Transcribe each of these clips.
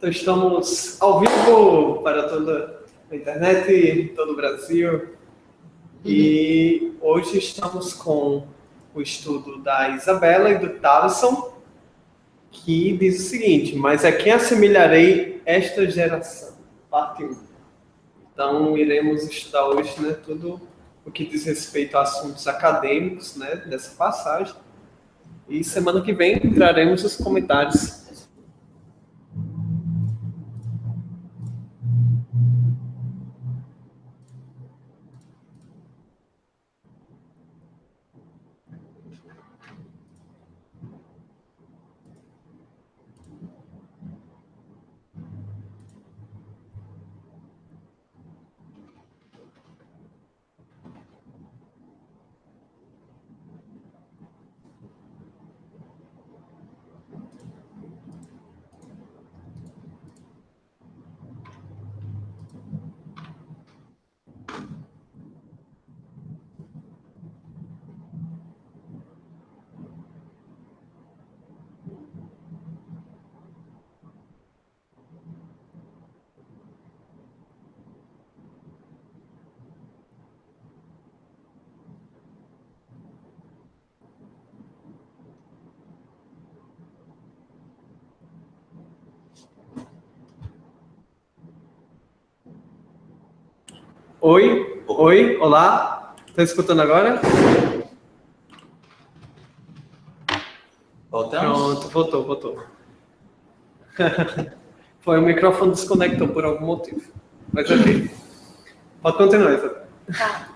Então, estamos ao vivo para toda a internet e todo o Brasil. E hoje estamos com o estudo da Isabela e do Thaleson, que diz o seguinte: mas a quem assemelharei esta geração? Parte 1. Então, iremos estudar hoje, né, tudo o que diz respeito a assuntos acadêmicos, né, dessa passagem. E semana que vem traremos os comentários. Oi, olá. Tá escutando agora? Voltamos? Pronto, voltou. Foi o microfone desconectou por algum motivo. Mas ok. Pode continuar, Isabel. Tá.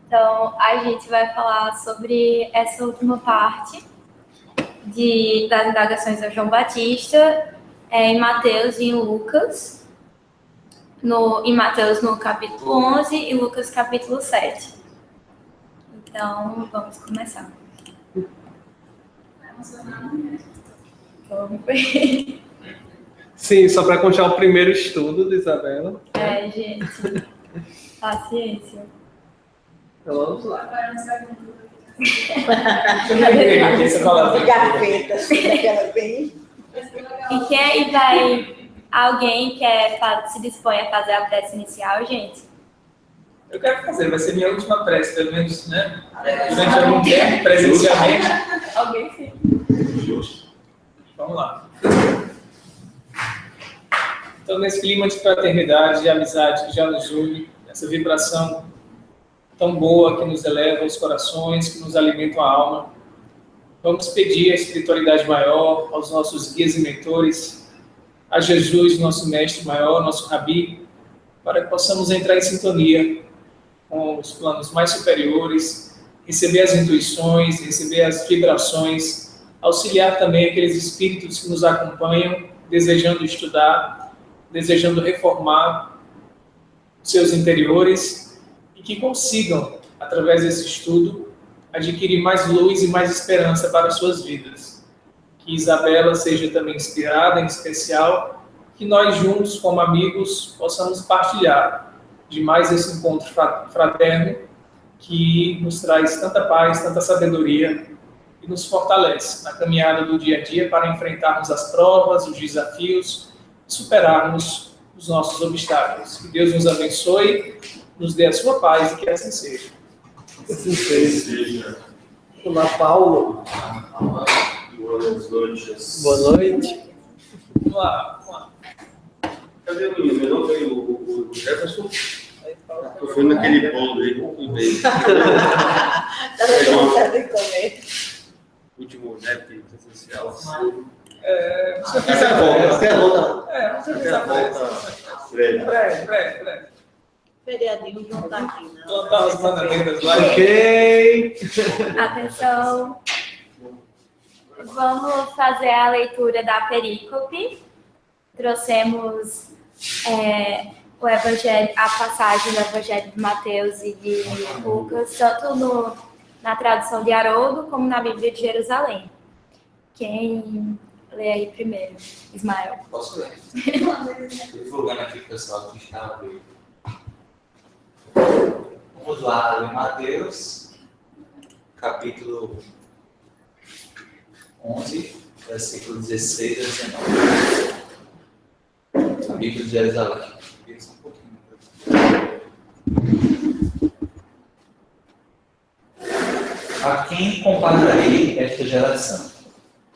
Então, a gente vai falar sobre essa última parte das indagações a João Batista, em Mateus e em Lucas. Em Mateus no capítulo 11 e Lucas capítulo 7. Então, vamos começar. Vamos ver. Sim, só para contar o primeiro estudo de Isabela. Gente. Paciência. Então vamos lá. Gavetas, aquela bem. E quem aí vai... Alguém quer se dispõe a fazer a prece inicial, gente? Eu quero fazer, vai ser minha última prece, pelo menos, né? Durante algum tempo, presencialmente. Alguém sim. Justo. Vamos lá. Então, nesse clima de fraternidade, de amizade que já nos une, essa vibração tão boa que nos eleva os corações, que nos alimenta a alma, vamos pedir à espiritualidade maior, aos nossos guias e mentores, a Jesus, nosso mestre maior, nosso rabi, para que possamos entrar em sintonia com os planos mais superiores, receber as intuições, receber as vibrações, auxiliar também aqueles espíritos que nos acompanham, desejando estudar, desejando reformar seus interiores e que consigam, através desse estudo, adquirir mais luz e mais esperança para as suas vidas. Que Isabela seja também inspirada, em especial, que nós juntos, como amigos, possamos partilhar de mais esse encontro fraterno que nos traz tanta paz, tanta sabedoria e nos fortalece na caminhada do dia a dia para enfrentarmos as provas, os desafios e superarmos os nossos obstáculos. Que Deus nos abençoe, nos dê a sua paz e que assim seja. Assim seja. Olá, Paulo. Boas noites. Boa noite. Vamos lá. Cadê o menino? Eu não veio o Jefferson. Eu fui naquele bolo aí, fui bem. Estava com vontade de comer. Último NEP presencial. Você fez Essa a volta. você fez a Breve. Breve. Feriadinho não está aqui, não. Plantar as bandeiras lá. Ok. Atenção. Vamos fazer a leitura da perícope. Trouxemos o Evangelho, a passagem do Evangelho de Mateus e de Lucas, tanto na tradução de Haroldo como na Bíblia de Jerusalém. Quem lê aí primeiro? Ismael. Posso ler? Divulgando aqui o pessoal que está ao vivo. Vamos lá, em Mateus, capítulo 11, versículo 16 a 19. Bíblia de Jerusalém. A quem compararei esta geração?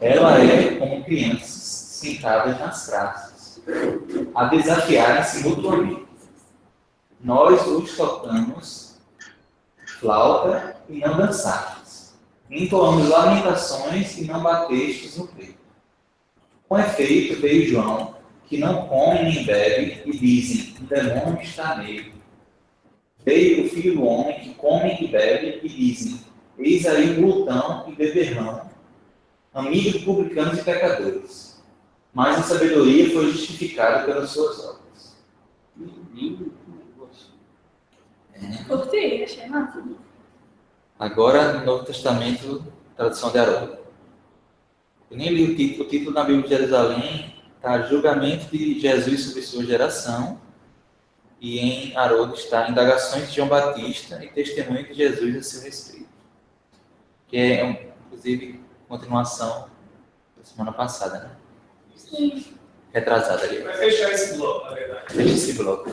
Ela é como crianças sentadas nas praças, a desafiarem-se mutuamente. Nós os tocamos flauta e não dançastes. Entoamos lamentações e não batestes no peito. Com efeito, veio João, que não come nem bebe, e dizem, o demônio está nele. Veio o filho do homem, que come e bebe, e dizem, eis aí o glutão e beberrão, amigo de publicanos e pecadores. Mas a sabedoria foi justificada pelas suas obras. Curti, achei massa. Agora, no Novo Testamento, tradução de Haroldo. Eu nem li o título na Bíblia de Jerusalém está Julgamento de Jesus sobre sua geração, e em Haroldo está Indagações de João Batista e Testemunho de Jesus a seu respeito. Que é, inclusive, continuação da semana passada, né? Sim. Retrasada ali. Vai fechar esse bloco, na verdade. Fecha esse bloco.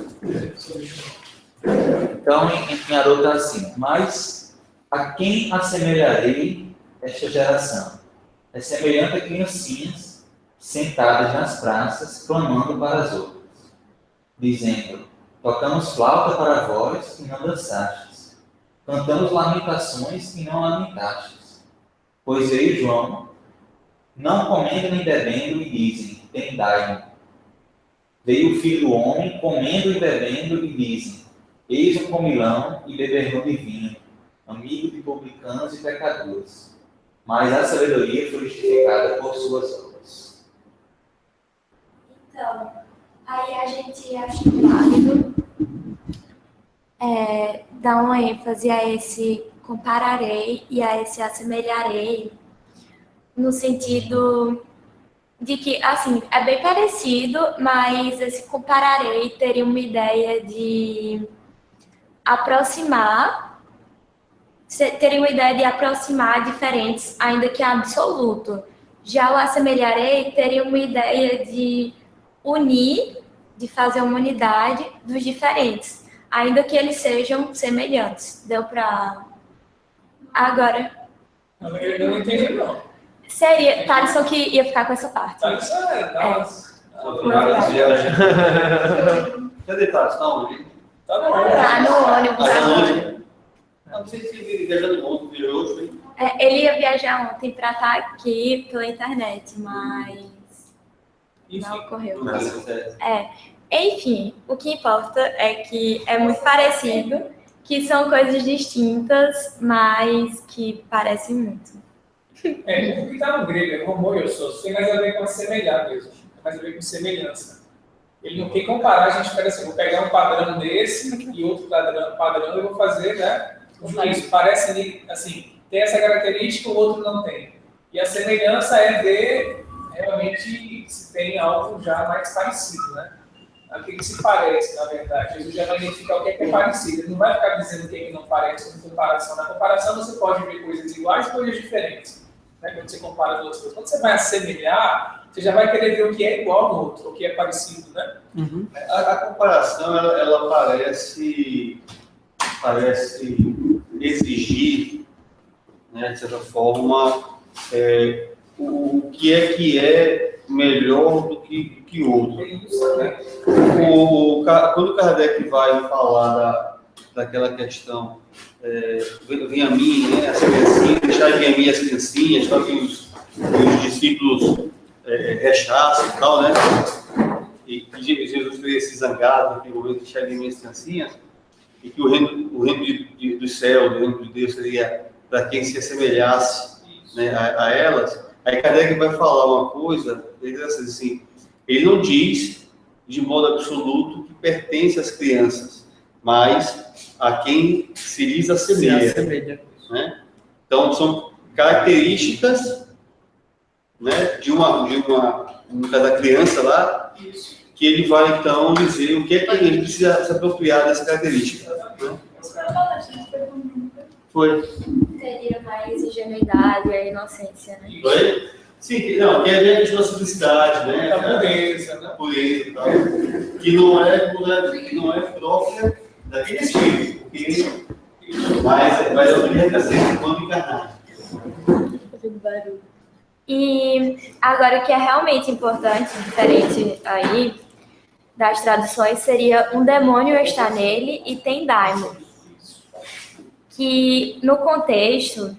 Então, em Haroldo está assim, mas a quem assemelharei esta geração? É semelhante a criancinhas sentadas nas praças, clamando para as outras, dizendo, tocamos flauta para vós e não dançastes, cantamos lamentações e não lamentastes. Pois veio João, não comendo nem bebendo, e dizem, tendai-me. Veio o filho do homem, comendo e bebendo, e dizem, eis um comilão e beberrão de vinho, amigo de publicanos e pecadores. Mas a sabedoria foi justificada por suas obras. Então, aí a gente acha válido dar uma ênfase a esse compararei e a esse assemelharei, no sentido de que, assim, é bem parecido, mas esse compararei teria uma ideia de aproximar, teria uma ideia de aproximar diferentes, ainda que absoluto. Já o assemelharei teria uma ideia de unir, de fazer uma unidade dos diferentes, ainda que eles sejam semelhantes. Deu para... Agora... Eu não entendi, não. Seria... Thaleson que ia ficar com essa parte. Cadê Thales? Tá onde? Tá no ônibus agora. Não sei se ele viajando ontem, virou hoje. Ele ia viajar ontem para estar aqui pela internet, mas não ocorreu. Enfim, o que importa é que é muito parecido, que são coisas distintas, mas que parecem muito. O que está no grego é homoiousos, tem mais a ver com assemelhar mesmo, tem mais a ver com semelhança. Ele não tem que comparar, a gente pega assim, vou pegar um padrão desse e outro padrão e vou fazer, né? Isso parece, assim, tem essa característica, o outro não tem. E a semelhança é ver realmente se tem algo já mais parecido, né? Aquilo que se parece, na verdade. Jesus já vai identificar o que é parecido. Ele não vai ficar dizendo o que é que não parece com comparação. Na comparação você pode ver coisas iguais e coisas diferentes, né? Quando você compara duas coisas. Quando você vai assemelhar, você já vai querer ver o que é igual no outro, o que é parecido, né? Uhum. A comparação, ela parece exigir, né, de certa forma, o que é melhor do que outro. Né? Quando Kardec vai falar daquela questão, vem a mim, né, as criancinhas, deixar vir a mim as criancinhas, para que os discípulos rechaçam e tal, né? E que Jesus teria se zangado naquele momento, deixar vir a mim as criancinhas, e que o reino do céu, o reino de Deus seria para quem se assemelhasse, né, a elas. Aí Kardec vai falar uma coisa, ele diz assim, ele não diz de modo absoluto que pertence às crianças, mas a quem se lhes assemelha. Né? Então, são características, né, da criança lá, que ele vai, então, dizer o que é que ele precisa se apropriar dessa característica. Né? Foi. Teria mais ingenuidade e a inocência, né? Foi? Sim, não, que é a gente da simplicidade, né? Tá podendo, pureza, né? Pureza e tal, que não é própria daquele espírito, mas eu queria dizer quando encarnar. E agora o que é realmente importante, diferente aí das traduções, seria um demônio está nele e tem daimon. Que no contexto,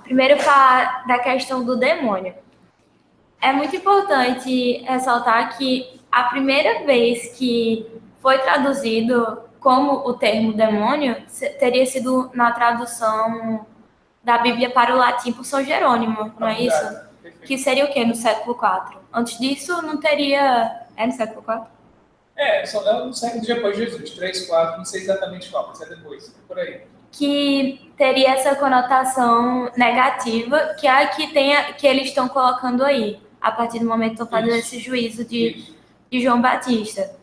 primeiro falar da questão do demônio. É muito importante ressaltar que a primeira vez que foi traduzido como o termo demônio teria sido na tradução da Bíblia para o latim por São Jerônimo, não é isso? Perfeito. Que seria o quê? No século IV. Antes disso, não teria... É no século IV? É um século depois de Jesus, 3, 4, não sei exatamente qual, mas é depois, é por aí. Que teria essa conotação negativa, que é a que eles estão colocando aí, a partir do momento que estão fazendo esse juízo de João Batista.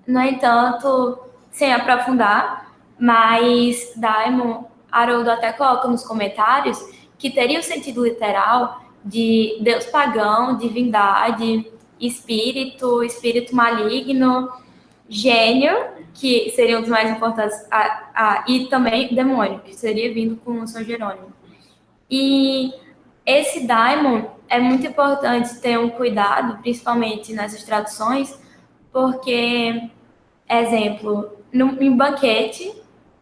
No entanto, sem aprofundar, mas Daimon, Haroldo até coloca nos comentários que teria o sentido literal de Deus pagão, divindade, espírito maligno, gênio, que seriam os mais importantes, e também demônio, que seria vindo com São Jerônimo. E esse daimon é muito importante ter um cuidado, principalmente nessas traduções, porque, exemplo, em banquete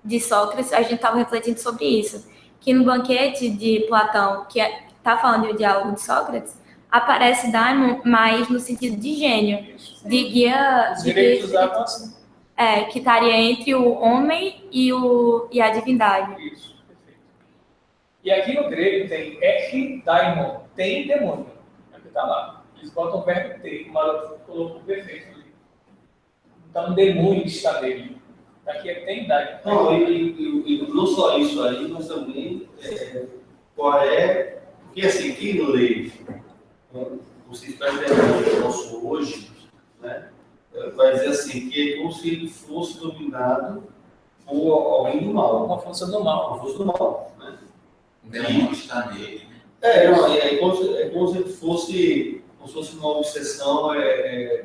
de Sócrates, a gente estava refletindo sobre isso, que no banquete de Platão, que está falando de um diálogo de Sócrates, aparece daimon mais no sentido de gênio, de guia... Os direitos usavam assim. Que estaria entre o homem e a divindade. Isso, perfeito. E aqui no grego tem daimon, tem demônio. Aqui está lá. Eles botam o verbo ter, como ela colocou perfeito ali. Então, demônio está nele. Aqui tem daimon. Não, e não só isso aí, mas também qual é... Porque assim, quem lê o sistema de nosso hoje, né, vai dizer assim, que é como se ele fosse dominado por alguém do mal. Uma força do mal. Uma força do mal, né? O demônio está nele. É como se fosse uma obsessão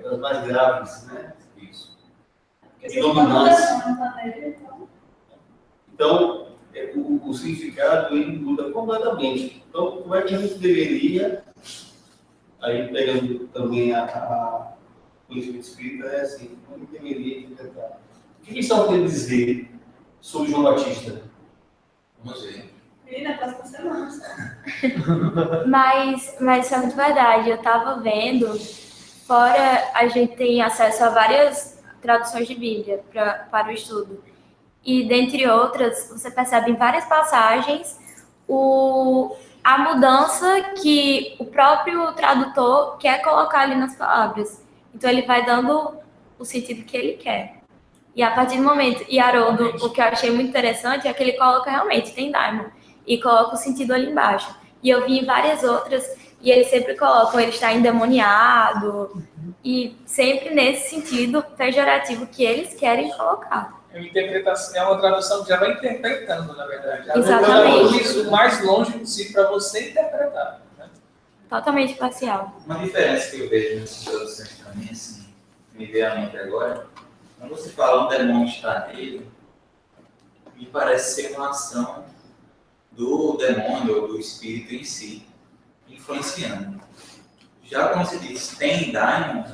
das mais graves, né? Isso. De dominância. Então, o significado ele muda completamente. Então, como é que a gente deveria, aí pegando também o conhecimento espírita, é assim, como a gente deveria interpretar? O que eles estão querendo dizer sobre João Batista? Vamos ver. Na próxima semana. Mas isso é muito verdade. Eu estava vendo, fora a gente tem acesso a várias traduções de Bíblia para o estudo. E, dentre outras, você percebe em várias passagens a mudança que o próprio tradutor quer colocar ali nas palavras. Então, ele vai dando o sentido que ele quer. E a partir do momento... E, Haroldo, o que eu achei muito interessante é que ele coloca realmente, tem daimon, e coloca o sentido ali embaixo. E eu vi em várias outras, e eles sempre colocam, ele está endemoniado, e sempre nesse sentido pejorativo que eles querem colocar. É uma tradução que já vai interpretando, na verdade. Exatamente. Isso o mais longe possível para você interpretar. Né? Totalmente parcial. Uma diferença que eu vejo nessas traduções também, assim, me veio à mente agora, quando você fala um demônio está nele, me parece ser uma ação do demônio ou do espírito em si, influenciando. Já quando se diz tem daimon,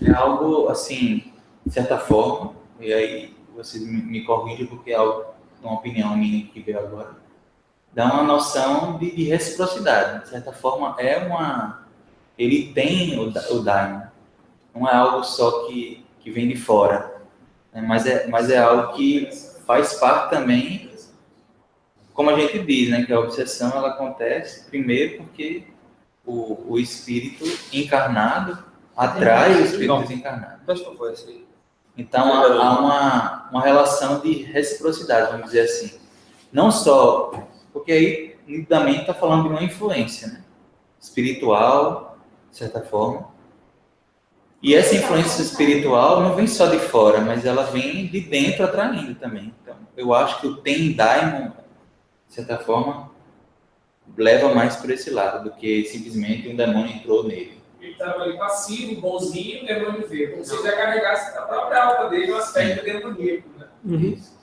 é algo, assim, de certa forma, e aí vocês me corrigem porque é algo, uma opinião minha que veio agora, dá uma noção de reciprocidade. De certa forma, ele tem o daimon. Não é algo só que vem de fora, né? mas é algo que faz parte também, como a gente diz, né, que a obsessão ela acontece primeiro porque o espírito encarnado atrai o espírito desencarnado. Então, há uma relação de reciprocidade, vamos dizer assim. Não só, porque aí, nitidamente, está falando de uma influência, né? Espiritual, de certa forma. E essa influência espiritual não vem só de fora, mas ela vem de dentro atraindo também. Então, eu acho que o Ten Daimon, de certa forma, leva mais por esse lado do que simplesmente um demônio entrou nele. Ele estava ali passivo, bonzinho, o demônio veio. Como se já carregasse a própria alma dele, o aspecto demoníaco. Né?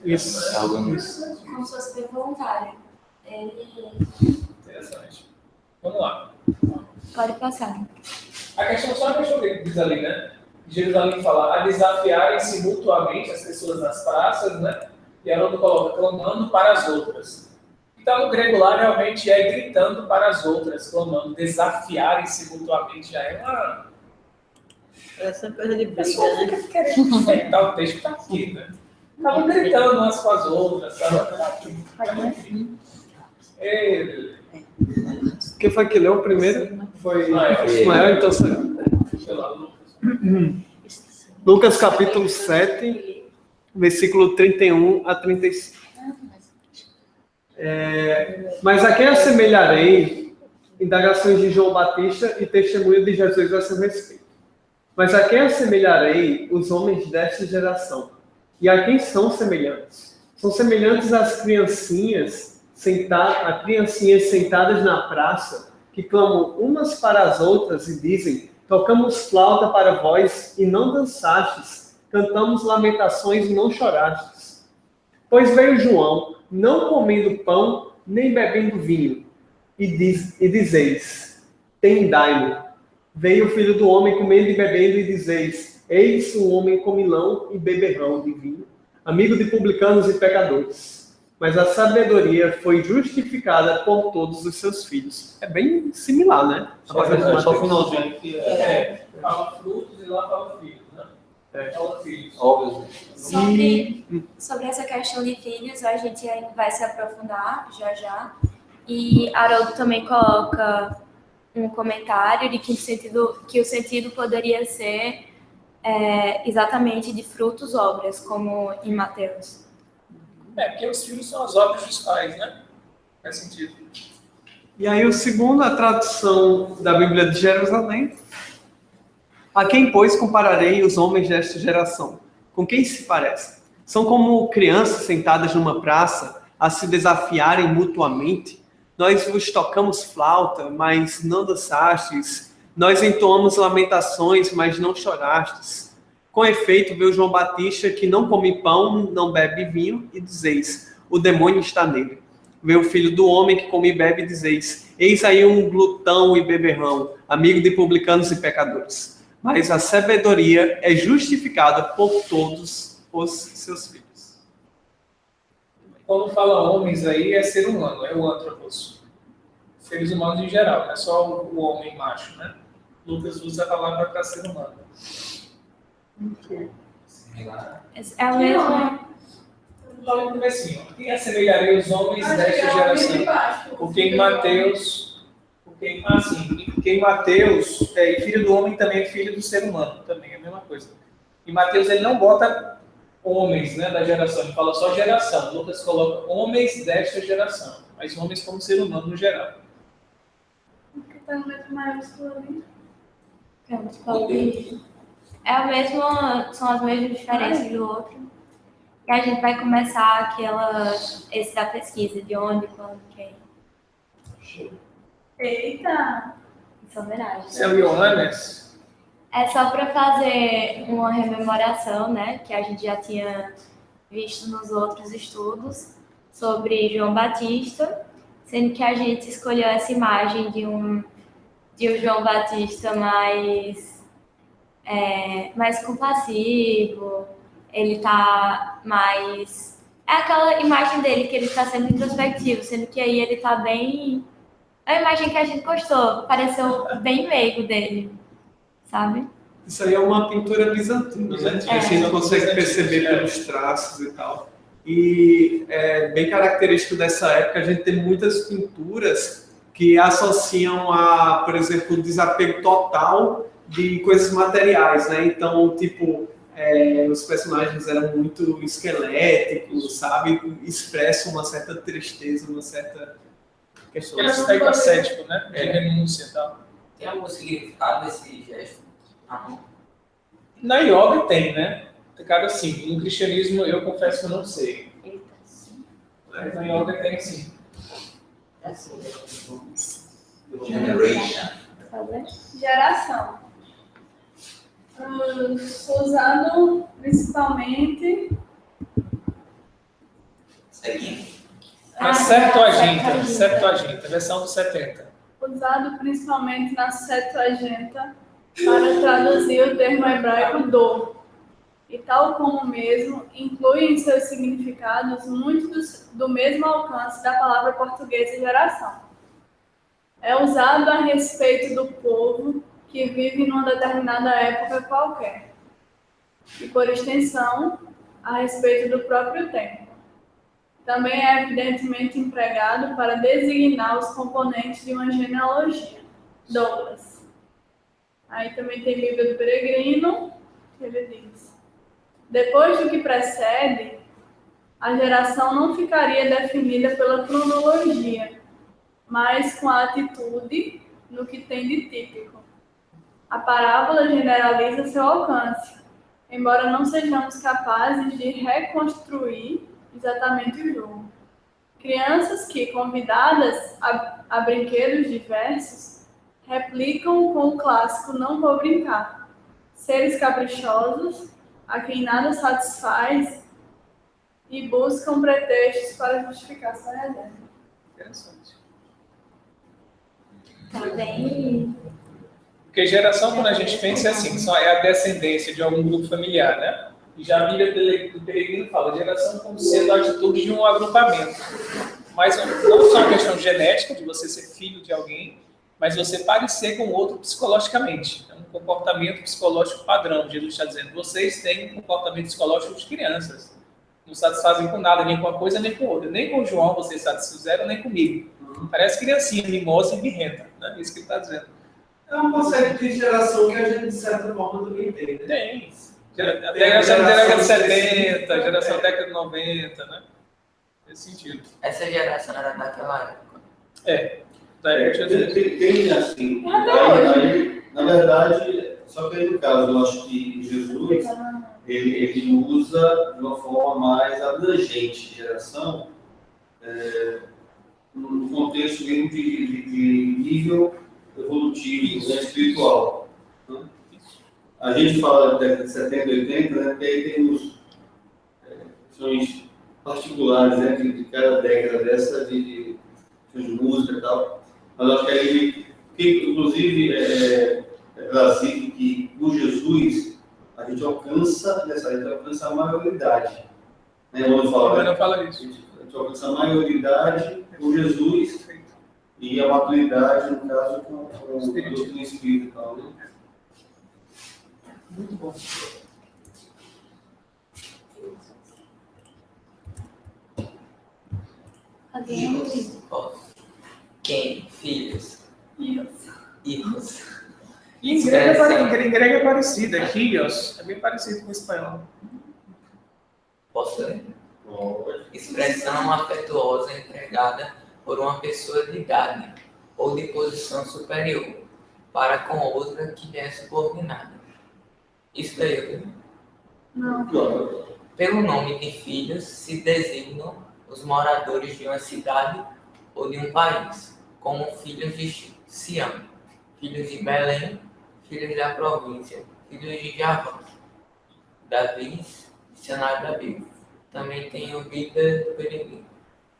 Isso. Como se fosse bem voluntário. Interessante. Vamos lá. Pode passar. A questão, só a questão que diz ali, né? Jerusalém fala a desafiarem-se mutuamente as pessoas nas praças, né? E Haroldo coloca clamando para as outras. Então, no grego lá, realmente é gritando para as outras, clamando, desafiarem-se mutuamente. Já é uma... Essa coisa de A pessoa briga, né? fica querendo inventar o texto que está aqui, né? Estavam gritando umas com as outras, sabe? Quem foi que leu o primeiro? Foi Ismael. Ismael, então será. Sei lá, Lucas. Lucas capítulo 7, versículo 31 a 35. Mas a quem assemelharei? Indagações de João Batista e testemunho de Jesus a seu respeito. Mas a quem assemelharei os homens desta geração? E a quem são semelhantes? São semelhantes às criancinhas sentadas na praça, que clamam umas para as outras e dizem: tocamos flauta para vós e não dançastes, cantamos lamentações e não chorastes. Pois veio João, não comendo pão, nem bebendo vinho, e dizeis: tendai-no. Veio o Filho do Homem comendo e bebendo, e dizeis: eis um homem comilão e beberrão de vinho, amigo de publicanos e pecadores. Mas a sabedoria foi justificada por todos os seus filhos. É bem similar, né? Só o finalzinho que Fala frutos e lá fala filhos, né? Fala filhos. óbvio. Sobre essa questão de filhos, a gente ainda vai se aprofundar já. E Haroldo também coloca um comentário de que o sentido poderia ser exatamente de frutos, obras, como em Mateus. Porque os filhos são as obras dos pais, né? Faz sentido. E aí o segundo, a tradução da Bíblia de Jerusalém. A quem, pois, compararei os homens desta geração? Com quem se parecem? São como crianças sentadas numa praça a se desafiarem mutuamente. Nós vos tocamos flauta, mas não dançastes. Nós entoamos lamentações, mas não chorastes. Com efeito, veio João Batista, que não come pão, não bebe vinho, e dizeis: o demônio está nele. Veio o Filho do Homem, que come e bebe, e dizeis: eis aí um glutão e beberrão, amigo de publicanos e pecadores. Mas a sabedoria é justificada por todos os seus filhos. Quando fala homens aí, é ser humano, é o antropos. Seres humanos em geral, não é só o homem macho, né? Lucas usa a palavra para ser humano. É o mesmo. Logo no comecinho. Quem assemelharei os homens desta geração? Porque em Mateus, em Mateus, e filho do homem também é filho do ser humano, também é a mesma coisa. Em Mateus ele não bota homens, né, da geração, ele fala só geração. Lucas coloca homens desta geração, mas homens como ser humano no geral. Porque tá um letra maiúsculo ali. São as mesmas diferenças do outro. E a gente vai começar esse da pesquisa, de onde, quando, quem. Eita! Isso é homenagem. Esse é o Johannes. É só para fazer uma rememoração, né, que a gente já tinha visto nos outros estudos sobre João Batista, sendo que a gente escolheu essa imagem de um João Batista mais compassivo, ele tá mais... É aquela imagem dele que ele tá sendo introspectivo, sendo que aí ele tá bem... É a imagem que a gente gostou, pareceu bem meigo dele, sabe? Isso aí é uma pintura bizantina, né? A gente consegue perceber pelos traços e tal. E é bem característico dessa época, a gente tem muitas pinturas que associam a, por exemplo, o desapego total de coisas materiais, né? Então, tipo, os personagens eram muito esqueléticos, sabe? Expressam uma certa tristeza, uma certa questão. Aquele aspecto ascético, né? De renúncia e tal. Tem algum significado desse gesto? Na yoga tem, né? Cada símbolo. No cristianismo, eu confesso que eu não sei. Mas na yoga tem sim. Generation. fazer? Geração. Usado principalmente. Seguindo. Na Septuaginta, versão dos 70. Usado principalmente na Septuaginta para traduzir o termo hebraico do. E tal como o mesmo, inclui em seus significados muitos do mesmo alcance da palavra portuguesa geração. É usado a respeito do povo que vive numa determinada época qualquer. E, por extensão, a respeito do próprio tempo. Também é evidentemente empregado para designar os componentes de uma genealogia. Douglas. Aí também tem Bíblia do Peregrino, que ele diz: depois do que precede, a geração não ficaria definida pela cronologia, mas com a atitude no que tem de típico. A parábola generaliza seu alcance, embora não sejamos capazes de reconstruir exatamente o jogo. Crianças que, convidadas a brinquedos diversos, replicam com o clássico "não vou brincar". Seres caprichosos, a quem nada satisfaz e buscam pretextos para justificar sua reserva. Interessante. Tá bem. Porque geração, quando a gente pensa, é assim, só é a descendência de algum grupo familiar, né? E já a Bíblia do Peregrino fala geração como sendo a atitude de um agrupamento. Mas não só a questão genética, de você ser filho de alguém, mas você parecer com o outro psicologicamente. É um comportamento psicológico padrão. Jesus está dizendo, vocês têm um comportamento psicológico de crianças. Não satisfazem com nada, nem com uma coisa, nem com outra. Nem com o João vocês satisfizeram, nem comigo. Parece criancinha, mimosa e birrenta. Né? É isso que ele está dizendo. É um conceito de geração que a gente, de certa forma, também tem, né? Tem. A geração da década de 70, a geração da década de 90, né? Nesse sentido. Essa geração era daquela época. Da época de Jesus. Tem assim. Aí, na verdade, só que aí no caso, eu acho que Jesus, ele usa de uma forma mais abrangente geração, no contexto mesmo de nível evolutivo, né, espiritual. Né? A gente fala da década de 70, 80, né, porque aí temos questões particulares, né, de cada década dessa, de música e tal. Mas acho que aí, inclusive, Brasil, que por Jesus a gente alcança a maioridade. Né? Não fala isso. A gente alcança a maioridade por Jesus e a maturidade, no caso, com o Espírito e tal. Né? Muito bom. Quem? Filhos. Hijos. E em grego é parecido, é Hios, é bem parecido com o espanhol. Posso ler? Expressão afetuosa empregada por uma pessoa de idade ou de posição superior para com outra que lhe é subordinada. Isso daí eu vi. Não. Pelo nome de filhos se designam os moradores de uma cidade ou de um país, como filhos de Sião, filhos de Belém, filhos da província, filhos de Javã. Davi, dicionário da Bíblia. Também tem o Bíblia do Peregrino.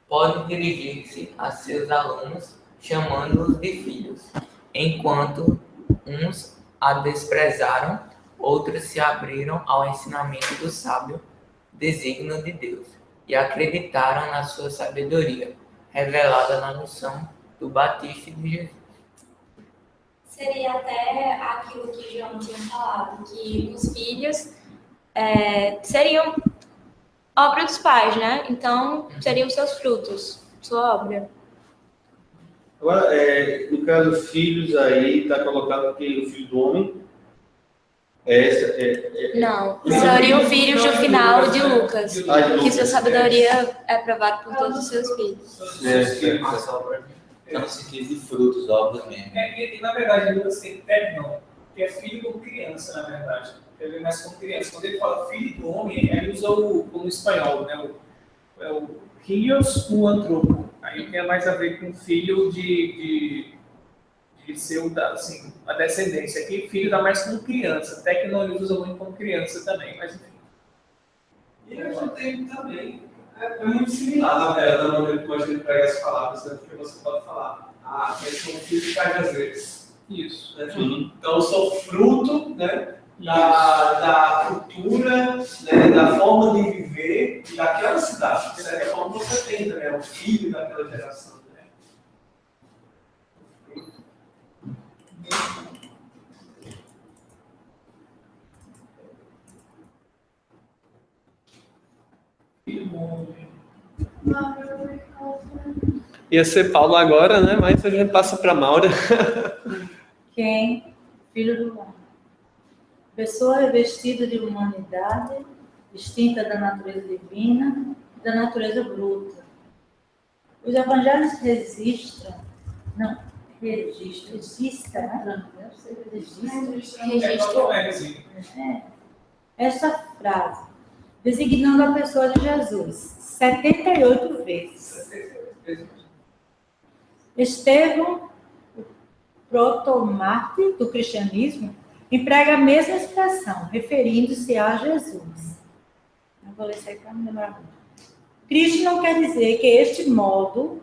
Pode dirigir-se a seus alunos chamando-os de filhos, enquanto uns a desprezaram, outros se abriram ao ensinamento do sábio desígnio de Deus e acreditaram na sua sabedoria, revelada na missão do Batista de Jesus. Seria até aquilo que João tinha falado, que os filhos seriam obra dos pais, né? Então, seriam seus frutos, sua obra. Agora, no caso, filhos aí, está colocado que o filho do homem Não, seriam filhos do final de Lucas, que sua sabedoria é provada por todos os seus filhos. No sentido de frutos, obras mesmo. E na verdade, Lucas tem termo, que é filho ou criança, na verdade. Ele é mais como criança. Quando ele fala filho do homem, ele usa como espanhol, né? O Hios, o antropo. Aí tem mais a ver com filho de de ser assim, a descendência. Aqui, filho dá mais como criança, até que não ele usa muito como criança também, mas enfim. E a gente tem também, é muito similar, na verdade, no momento que a gente pega as palavras, né, porque você pode falar, quem são filhos de pais às vezes. Isso. Né? Então, eu sou fruto, né, da cultura, né, da forma de viver daquela cidade. De certa forma, você tem também, é o filho daquela geração. Né? Ia ser Paulo agora, né? Mas a gente passa para Maura. Quem? Filho do homem. Pessoa revestida de humanidade, distinta da natureza divina e da natureza bruta. Os evangelhos registram, né? Essa frase, designando a pessoa de Jesus, 78 vezes. Estevão, o protomártir do cristianismo, emprega a mesma expressão, referindo-se a Jesus. Não vou ler isso aí para não lembrar muito. Cristo não quer dizer que este modo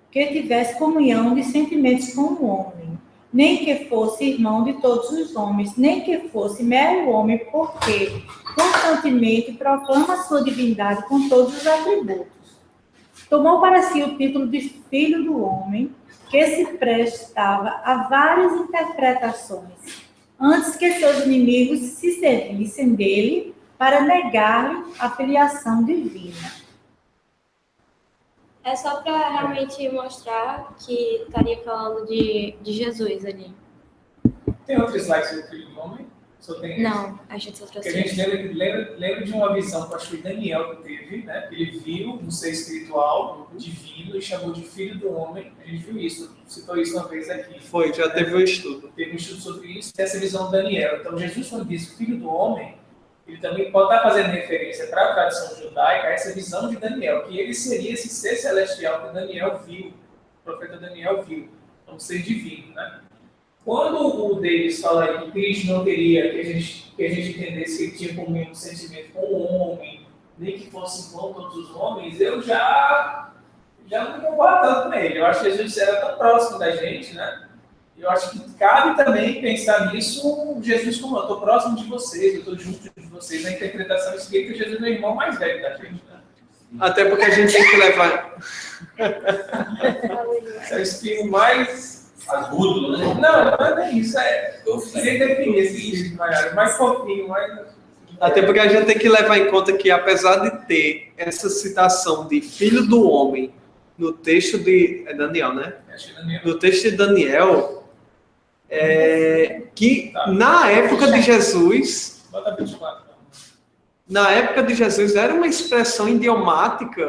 que tivesse comunhão de sentimentos com o homem, nem que fosse irmão de todos os homens, nem que fosse mero homem, porque constantemente proclama a sua divindade com todos os atributos. Tomou para si o título de Filho do Homem, que se prestava a várias interpretações, antes que seus inimigos se servissem dele para negar-lhe a filiação divina. É só para realmente mostrar que estaria falando de Jesus ali. Tem outro slide sobre o Filho do Homem? Só tem não, a gente só trouxe. Porque a gente lembra de uma visão que acho que Daniel que teve, né? Ele viu um ser espiritual, divino, e chamou de Filho do Homem. A gente viu isso, citou isso uma vez aqui. Foi, já teve um estudo. Teve um estudo sobre isso, essa visão de Daniel. Então, Jesus, quando diz Filho do Homem, ele também pode estar fazendo referência para a tradição judaica, a essa visão de Daniel, que ele seria esse ser celestial que Daniel viu, o profeta Daniel viu, um ser divino, né? Quando o Davis fala aí que Cristo não teria, que a gente entendesse que ele tinha comunhão de sentimento com o homem, nem que fosse igual a todos os homens, eu já não concordo tanto com ele. Eu acho que Jesus era tão próximo da gente, né? Eu acho que cabe também pensar nisso, Jesus como eu estou próximo de vocês, eu estou junto de vocês, na interpretação espírita, Jesus é o irmão mais velho da gente, né? Até porque a gente tem que levar... Esse é o espírito mais... agudo, né? Não é isso. Eu queria definir esse espírito mais fofinho, mais... Até porque a gente tem que levar em conta que, apesar de ter essa citação de Filho do Homem no texto de... É Daniel, né? No texto de Daniel... que na época de Jesus, na época de Jesus era uma expressão idiomática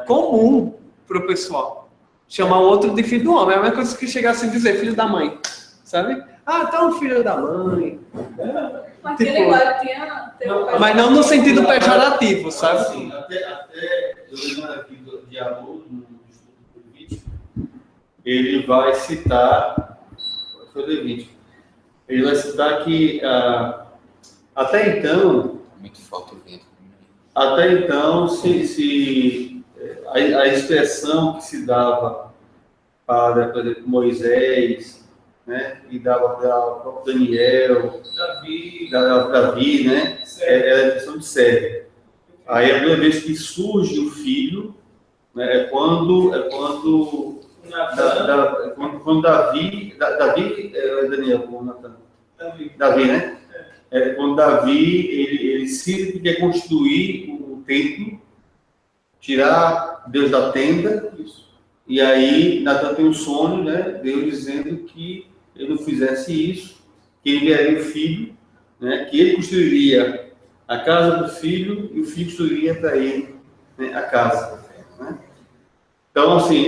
comum para o pessoal. Chamar o outro de filho do homem, é a mesma coisa que chegasse a dizer filho da mãe, sabe? Então filho da mãe. Mas mas não no sentido pejorativo, sabe? Assim, até eu lembro aqui do diálogo no estudo do Levítico, ele vai citar ele vai citar que até então, muito forte o vento. Até então, a expressão que se dava para, por exemplo, Moisés, né, e dava para o próprio Daniel, Davi, né, era a expressão de servo. Aí a primeira vez que surge o filho, né, é quando Davi, Daniel, Davi, né? Quando Davi, ele se quer construir o templo, tirar Deus da tenda, e aí Natan tem um sonho, né? Deus dizendo que ele não fizesse isso, que ele enviaria o filho, né? Que ele construiria a casa do filho e o filho construiria para ele, né, a casa, né? Então, assim,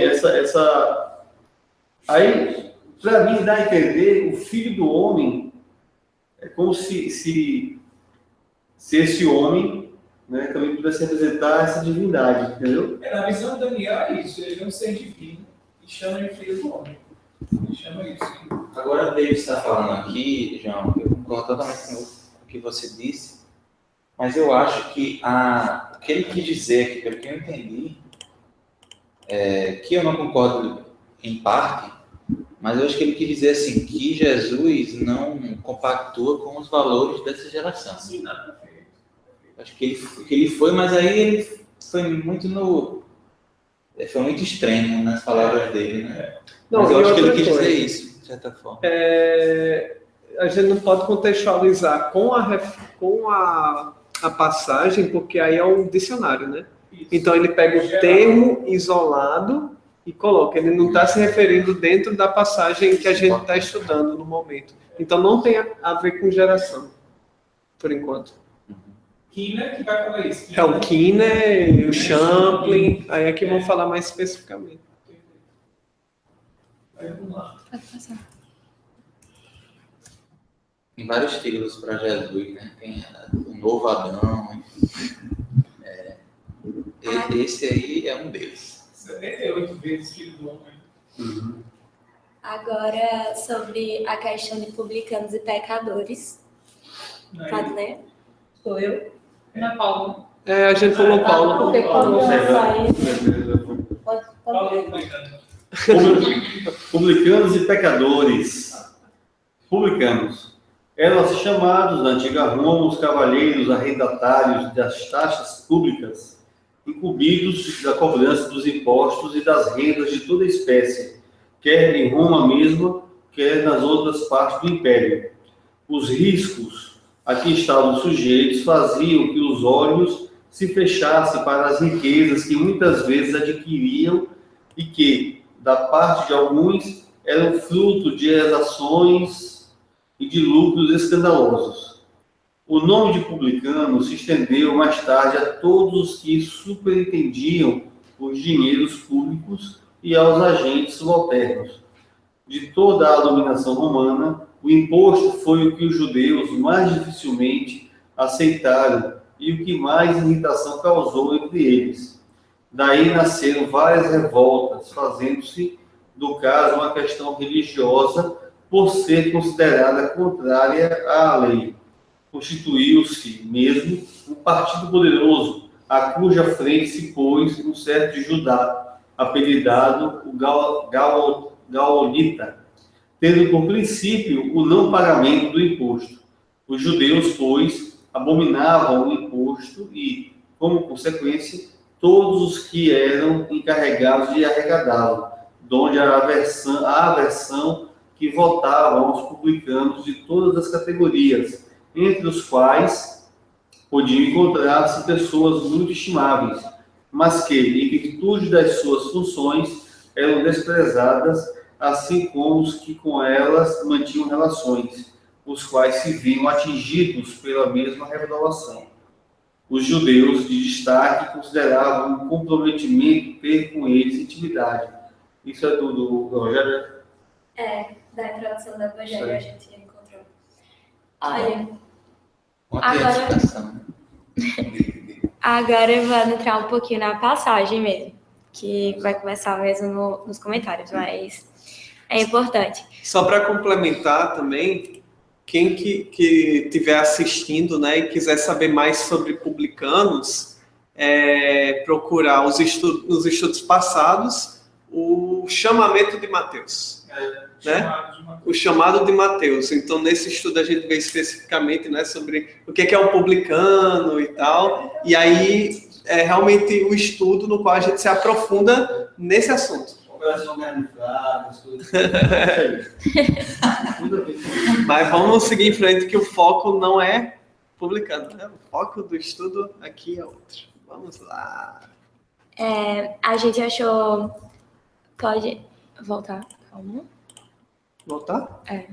aí, para mim, dá a entender, o Filho do Homem é como se esse homem, né, também pudesse representar essa divindade, entendeu? Na visão de Daniel é isso, ele é um ser divino e chama de Filho do Homem. chama isso. Agora, o David está falando aqui, João, eu concordo totalmente com o que você disse, mas eu acho que o que ele quis dizer aqui, pelo que eu entendi, que eu não concordo em parte, mas eu acho que ele quis dizer assim, que Jesus não compactua com os valores dessa geração. Sim, nada a ver. Acho que ele foi, mas aí ele foi muito foi muito extremo nas palavras dele, né? Não, Mas eu e acho que ele outra quis coisa, dizer isso, de certa forma. a gente não pode contextualizar com a passagem, porque aí é um dicionário, né? Isso. Então ele pega o termo isolado e coloca. Ele não está se referindo dentro da passagem que a gente está estudando no momento. Então não tem a ver com geração, por enquanto. Kiner que vai falar isso. É o Kiner, o Champlin, aí é que vão falar mais especificamente. Aí, vamos lá. Pode passar. Tem vários títulos para Jesus, né? Tem o novo Adão. Esse aí é um deles. 78 vezes filho do homem. Agora, sobre a questão de publicanos e pecadores. Aí, Pode ler? Sou eu. Não é Paulo. A gente falou Paulo. Porque quando eu saí, pode Paulo ler. publicano. Publicanos e pecadores. Publicanos. Eram chamados na antiga Roma os cavalheiros arrendatários das taxas públicas, incumbidos da cobrança dos impostos e das rendas de toda espécie, quer em Roma mesma, quer nas outras partes do império. Os riscos a que estavam sujeitos faziam que os olhos se fechassem para as riquezas que muitas vezes adquiriam e que, da parte de alguns, eram fruto de exações e de lucros escandalosos. O nome de publicano se estendeu mais tarde a todos os que superintendiam os dinheiros públicos e aos agentes subalternos. De toda a dominação romana, o imposto foi o que os judeus mais dificilmente aceitaram e o que mais irritação causou entre eles. Daí nasceram várias revoltas, fazendo-se do caso uma questão religiosa por ser considerada contrária à lei. Constituiu-se mesmo um partido poderoso, a cuja frente se pôs um certo de Judá, apelidado o Gaonita, tendo por princípio o não pagamento do imposto. Os judeus, pois, abominavam o imposto e, como consequência, todos os que eram encarregados de arrecadá-lo, donde a aversão que votavam aos publicanos de todas as categorias, entre os quais podiam encontrar-se pessoas muito estimáveis, mas que, em virtude das suas funções, eram desprezadas, assim como os que com elas mantinham relações, os quais se viam atingidos pela mesma reprovação. Os judeus de destaque consideravam um comprometimento ter com eles intimidade. Isso é do Rogério? Da introdução do Evangelho a gente encontrou. Olha, Uma Agora- classificação. agora eu vou entrar um pouquinho na passagem mesmo, que vai começar mesmo nos comentários, mas é importante. Só para complementar também, quem que estiver assistindo, né, e quiser saber mais sobre publicanos, procurar nos estudos passados o chamamento de Mateus, né? O chamado de Mateus. Então, nesse estudo a gente vê especificamente, né, sobre o que é um publicano e tal, e aí é realmente o estudo no qual a gente se aprofunda nesse assunto. Operação Guerra Mas vamos seguir em frente, que o foco não é publicano, né? O foco do estudo aqui é outro. Vamos lá. A gente achou... Pode voltar, calma. Voltar? É.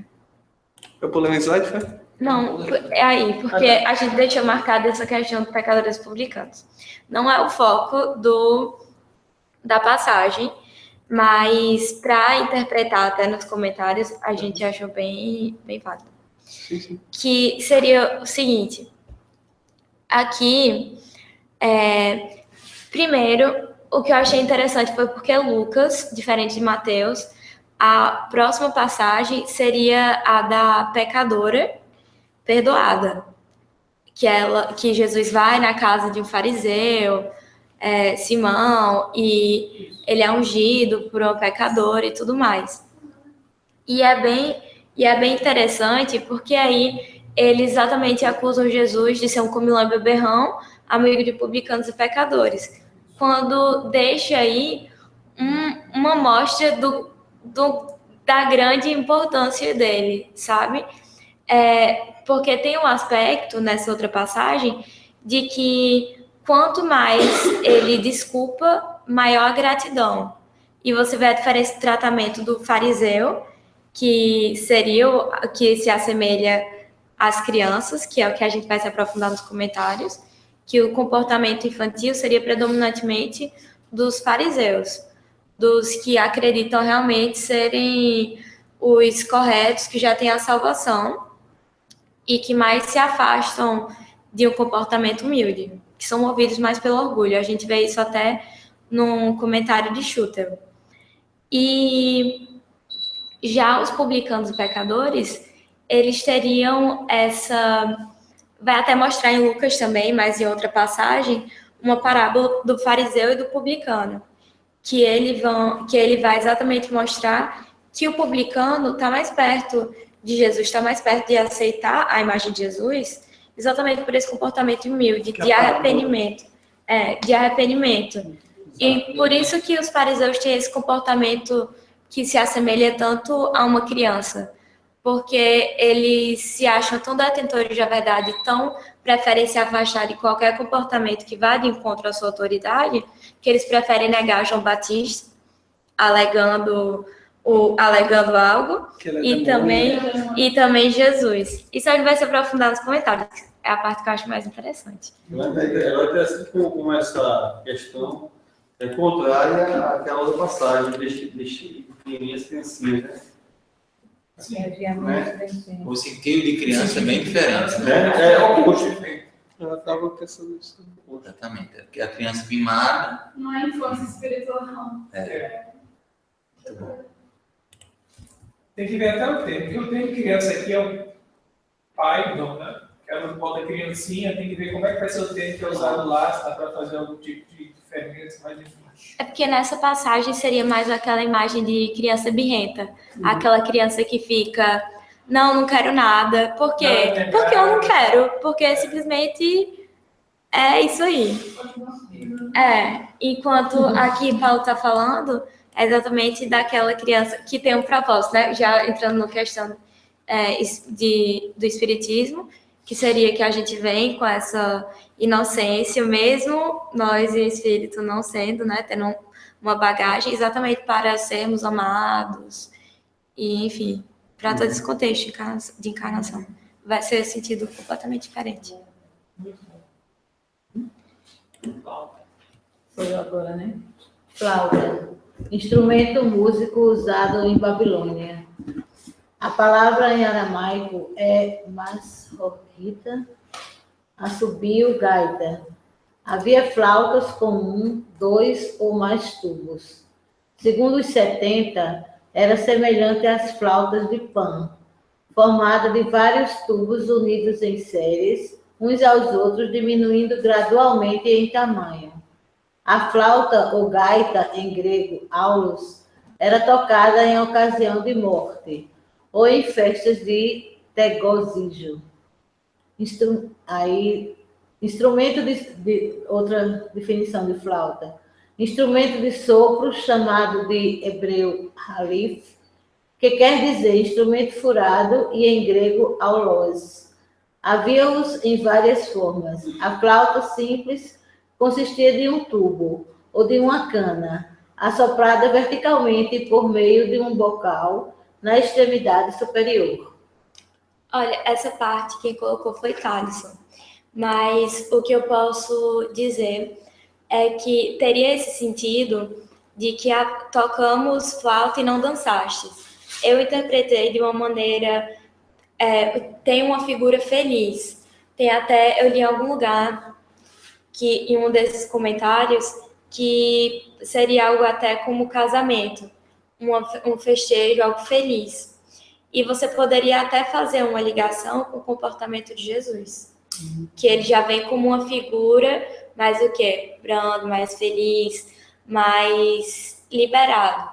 Eu pulei um slide, foi? Não, é aí, porque a gente deixou marcada essa questão de pecadores publicanos. Não é o foco da passagem, mas para interpretar até nos comentários, a gente achou bem válido. Que seria o seguinte, aqui, primeiro, o que eu achei interessante foi porque Lucas, diferente de Mateus, A próxima passagem seria a da pecadora perdoada, que Jesus vai na casa de um fariseu, Simão, e ele é ungido por um pecador e tudo mais. E é bem interessante, porque aí eles exatamente acusam Jesus de ser um comilão e beberrão, amigo de publicanos e pecadores, quando deixa aí uma mostra da grande importância dele, sabe? Porque tem um aspecto nessa outra passagem de que quanto mais ele desculpa, maior a gratidão. E você vê a diferença de tratamento do fariseu, que se assemelha às crianças, que é o que a gente vai se aprofundar nos comentários, que o comportamento infantil seria predominantemente dos fariseus, dos que acreditam realmente serem os corretos, que já têm a salvação, e que mais se afastam de um comportamento humilde, que são movidos mais pelo orgulho. A gente vê isso até num comentário de Schutter. E já os publicanos e pecadores, eles teriam vai até mostrar em Lucas também, mas em outra passagem, uma parábola do fariseu e do publicano, que ele vai exatamente mostrar que o publicano está mais perto de Jesus, está mais perto de aceitar a imagem de Jesus, exatamente por esse comportamento humilde, de arrependimento. E por isso que os fariseus têm esse comportamento que se assemelha tanto a uma criança, porque eles se acham tão detentores da verdade, tão preferem se afastar de qualquer comportamento que vá de encontro à sua autoridade, que eles preferem negar João Batista, alegando algo, e também Jesus. Isso a gente vai se aprofundar nos comentários, é a parte que eu acho mais interessante. É interessante como essa questão é contrária àquela outra passagem, deixe pequenininhas criancinhas, né? O sentido de criança é bem diferente, né? É oposto. Ela estava pensando isso. Exatamente, porque a criança mimada... Não é infância espiritual, não. Muito bom. Tem que ver até o tempo. Eu tenho criança aqui, é o pai, não, né? Que ela não bota criancinha, tem que ver como é que vai ser o tempo que é usado lá, se dá para fazer algum tipo de diferença, mais difícil. É porque nessa passagem seria mais aquela imagem de criança birrenta. Aquela criança que fica, não quero nada. Por quê? Porque eu não quero. Porque simplesmente é isso aí. Enquanto aqui Paulo está falando, é exatamente daquela criança que tem um propósito, né? Já entrando na questão do espiritismo, que seria que a gente vem com essa inocência, mesmo nós em espírito não sendo, né, tendo uma bagagem exatamente para sermos amados, e enfim, para todo esse contexto de encarnação. Vai ser sentido completamente diferente. Sou eu agora, né? Flauta, instrumento músico usado em Babilônia. A palavra em aramaico é mashorquita, assobio, gaita. Havia flautas com 2 ou mais tubos. Segundo os 70, era semelhante às flautas de Pan, formada de vários tubos unidos em séries, uns aos outros, diminuindo gradualmente em tamanho. A flauta ou gaita, em grego, aulos, era tocada em ocasião de morte, ou em festas de regozijo. Instrumento outra definição de flauta. Instrumento de sopro, chamado de hebreu halif, que quer dizer instrumento furado, e em grego aulos. Havia-os em várias formas. A flauta simples consistia de um tubo ou de uma cana, assoprada verticalmente por meio de um bocal na extremidade superior. Olha, essa parte quem colocou foi Thalisson, mas o que eu posso dizer é que teria esse sentido de que tocamos flauta e não dançastes. Eu interpretei de uma maneira, tem uma figura feliz, tem até, eu li em algum lugar, que em um desses comentários, que seria algo até como casamento, um festejo, algo feliz. E você poderia até fazer uma ligação com o comportamento de Jesus, que ele já vem como uma figura mais o quê? Brando, mais feliz, mais liberado.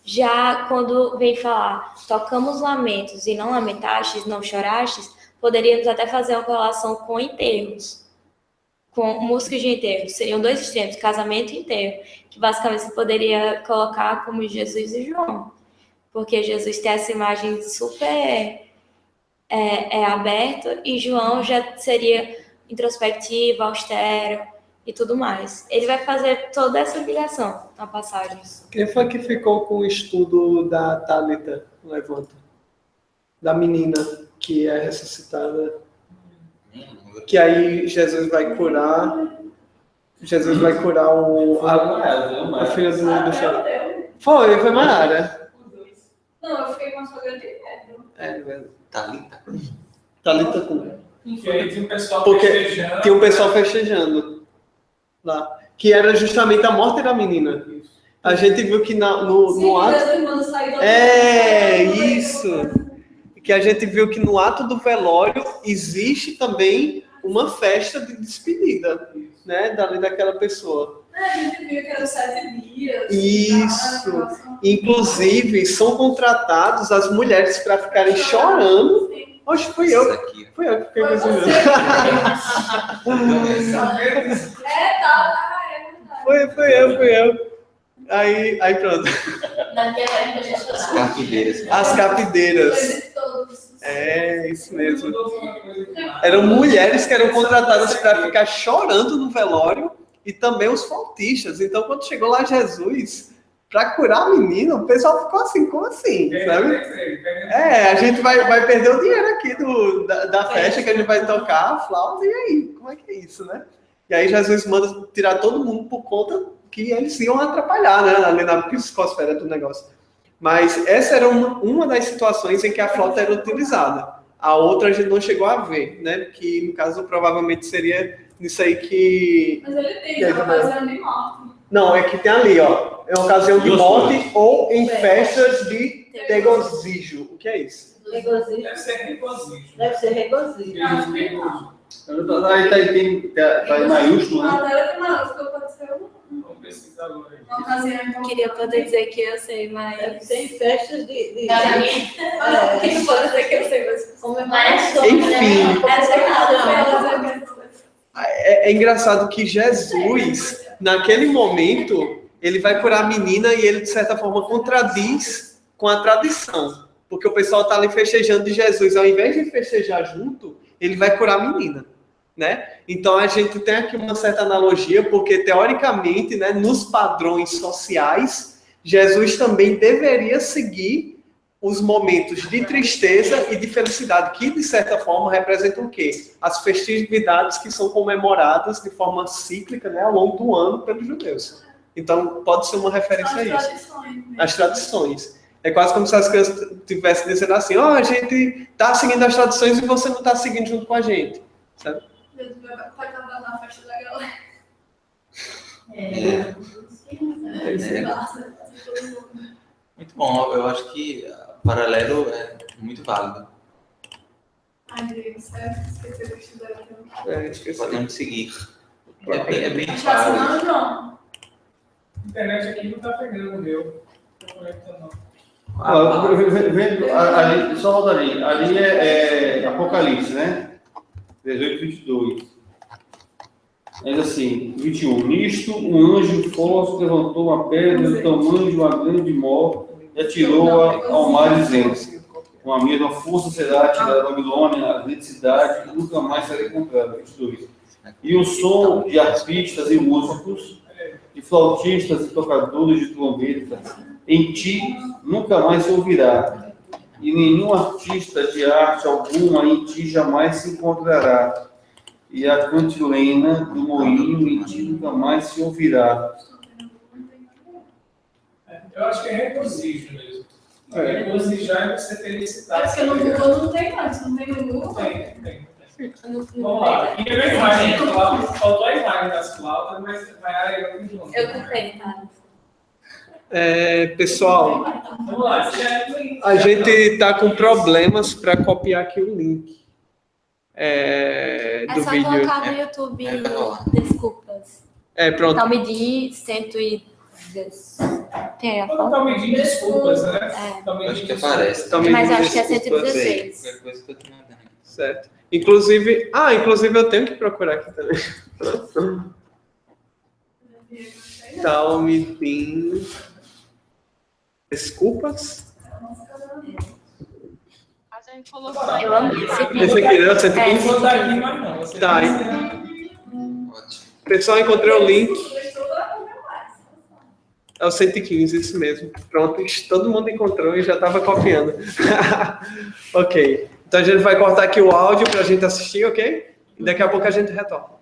Já quando vem falar, tocamos lamentos e não lamentastes, não chorastes, poderíamos até fazer uma relação com enterros, com músicas de enterro. Seriam dois extremos, casamento e enterro, que basicamente você poderia colocar como Jesus e João, porque Jesus tem essa imagem super aberta e João já seria introspectivo, austero e tudo mais. Ele vai fazer toda essa ligação na passagem. Quem foi que ficou com o estudo da Tálita? Levanta. Da menina que é ressuscitada. Que aí Jesus vai curar. Jesus vai curar a filha do chão. Foi Maiara. Não, eu fiquei com a sogra de Pedro. Velho. Talita com. Tinha um pessoal Porque festejando. tinha um pessoal festejando lá. Que era justamente a morte da menina. A gente viu que no ato. Isso. Que a gente viu que no ato do velório existe também uma festa de despedida, né? Daquela pessoa. A gente viu que eram 7 dias. Isso. Inclusive, são contratados as mulheres para ficarem chorando. Hoje fui eu. Fui eu que fiquei com Fui eu. Aí pronto. As capideiras. É, isso mesmo. Eram mulheres que eram contratadas para ficar chorando no velório e também os flautistas. Então, quando chegou lá Jesus, para curar a menina, o pessoal ficou assim, como assim? Sabe? A gente vai perder o dinheiro aqui da festa que a gente vai tocar a flauta, e aí? Como é que é isso, né? E aí Jesus manda tirar todo mundo por conta que eles iam atrapalhar, né? Ali na psicosfera do negócio. Mas essa era uma das situações em que a flauta era utilizada. A outra a gente não chegou a ver, né? Que no caso provavelmente seria nisso aí que... Mas ele tem uma ocasião de morte. Não, é que tem ali, ó. É uma ocasião de morte ou em festas de regozijo. O que é isso? Regozijo. Deve ser regozijo. Deve ser regozijo. Aí tá em maiúsculo, né? Pode ser Vamos pesquisar agora. uma ocasião de morte. Queria poder dizer que eu sei, mas... Tem festas de Que pode dizer que eu sei, mas comemoração. Enfim. comemoração. É engraçado que Jesus, naquele momento, ele vai curar a menina e ele, de certa forma, contradiz com a tradição. Porque o pessoal está ali festejando de Jesus. Ao invés de festejar junto, ele vai curar a menina, né? Então, a gente tem aqui uma certa analogia, porque, teoricamente, né, nos padrões sociais, Jesus também deveria seguir os momentos de tristeza e de felicidade, que, de certa forma, representam o quê? As festividades que são comemoradas de forma cíclica, né, ao longo do ano pelos judeus. Então, pode ser uma referência a isso. As tradições. É quase como se as crianças estivessem dizendo assim, a gente está seguindo as tradições e você não está seguindo junto com a gente. Sabe? Jesus vai cantar na festa da galera. Muito bom, eu acho que o paralelo é muito válido. Ai, Deus, esqueci de estudar aqui. Esqueci. Podemos seguir. É bem Não, claro. João. A internet aqui não está pegando o meu. Não tô conectando, não. Ali, só volta ali. Ali é Apocalipse, né? 18, 22. Mas assim, 21. Nisto, um anjo forte levantou uma pedra do tamanho de uma grande mó e atirou-a ao mar, dizendo: com a mesma força será tirada da Babilônia, a grande cidade, e nunca mais será encontrada. 22. E o som de arpistas e músicos, de flautistas e tocadores de trombeta, em ti nunca mais se ouvirá, e nenhum artista de arte alguma em ti jamais se encontrará, e a cantilena do moinho em ti nunca mais se ouvirá. Eu acho que é regozijo mesmo. Regozijar é você felicitar. É porque no Google não tem mais, não tem no Google. Tem. Vamos lá. E a imagem das flautas, faltou a imagem das flautas, mas vai aí eu junto. Eu comprei, tá? Pessoal, Vamos lá. a gente está com problemas para copiar aqui o link É do só vídeo. colocar no YouTube desculpas. Pronto. Então, medir 110. Tem a Quando foto? tá medindo desculpas, né? Tá medindo Acho que desculpas. aparece. Tá Mas eu medindo acho que é desculpas. 116. Qualquer coisa que eu tô mandando aqui. Certo. Inclusive eu tenho que procurar aqui também. Tá medindo desculpas. Eu amo esse Esse vídeo. aqui, né? Não 115. vou dar aqui mais não. Você Tá, tem hein? Ótimo. Pessoal, encontrei o link. É o 115, isso mesmo. Pronto, todo mundo encontrou e já estava copiando. Ok. Então a gente vai cortar aqui o áudio para a gente assistir, ok? E daqui a pouco a gente retorna.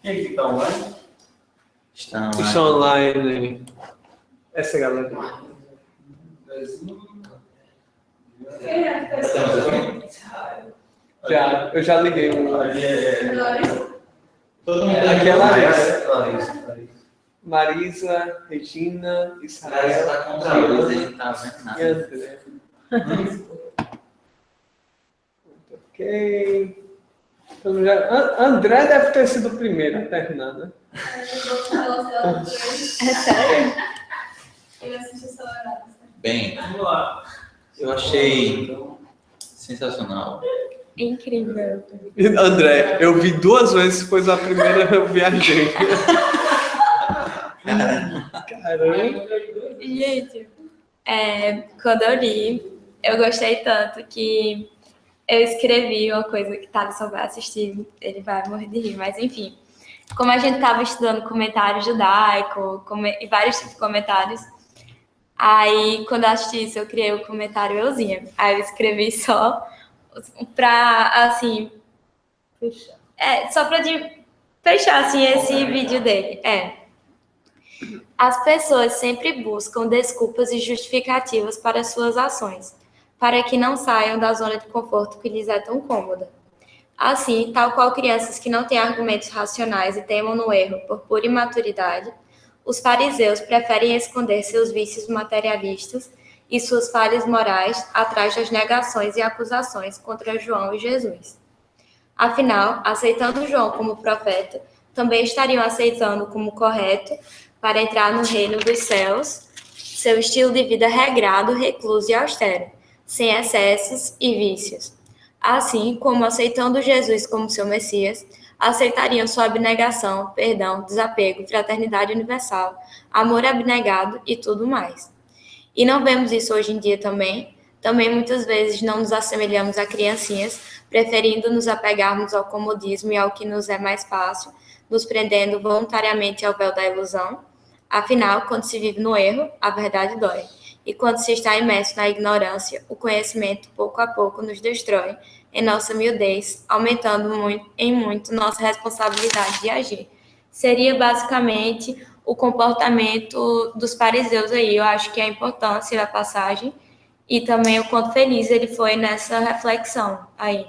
Quem é que está online? Estão online. Essa galera. Eu já liguei um. Todo mundo Aqui é Larissa. Larissa. Marisa, Regina, Larissa Israel está contra a luz, a gente tá vendo e nada. André. Ok. Então, André deve ter sido o primeiro a terminar, né? É sério? Ele assiste acelerado. Bem, Vamos lá. eu achei sensacional. Incrível. André, eu vi 2 vezes, pois a primeira eu viajei. Caramba. Gente, quando eu li, eu gostei tanto que eu escrevi uma coisa que Thales só vai assistir, ele vai morrer de rir, mas enfim. Como a gente estava estudando comentário judaico e vários tipos de comentários, aí quando eu assisti isso, eu criei o comentário euzinha. Aí eu escrevi só pra, assim, só pra fechar, assim, esse vídeo dele. As pessoas sempre buscam desculpas e justificativas para suas ações, para que não saiam da zona de conforto que lhes é tão cômoda. Assim, tal qual crianças que não têm argumentos racionais e teimam no erro por pura imaturidade, os fariseus preferem esconder seus vícios materialistas e suas falhas morais atrás das negações e acusações contra João e Jesus. Afinal, aceitando João como profeta, também estariam aceitando como correto para entrar no reino dos céus seu estilo de vida regrado, recluso e austero, sem excessos e vícios. Assim como aceitando Jesus como seu Messias, aceitariam sua abnegação, perdão, desapego, fraternidade universal, amor abnegado e tudo mais. E não vemos isso hoje em dia também? Também muitas vezes não nos assemelhamos a criancinhas, preferindo nos apegarmos ao comodismo e ao que nos é mais fácil, nos prendendo voluntariamente ao véu da ilusão. Afinal, quando se vive no erro, a verdade dói. E quando se está imerso na ignorância, o conhecimento, pouco a pouco, nos destrói em nossa miudez, aumentando muito nossa responsabilidade de agir. Seria basicamente o comportamento dos fariseus aí. Eu acho que a importância da passagem e também o quanto feliz ele foi nessa reflexão aí,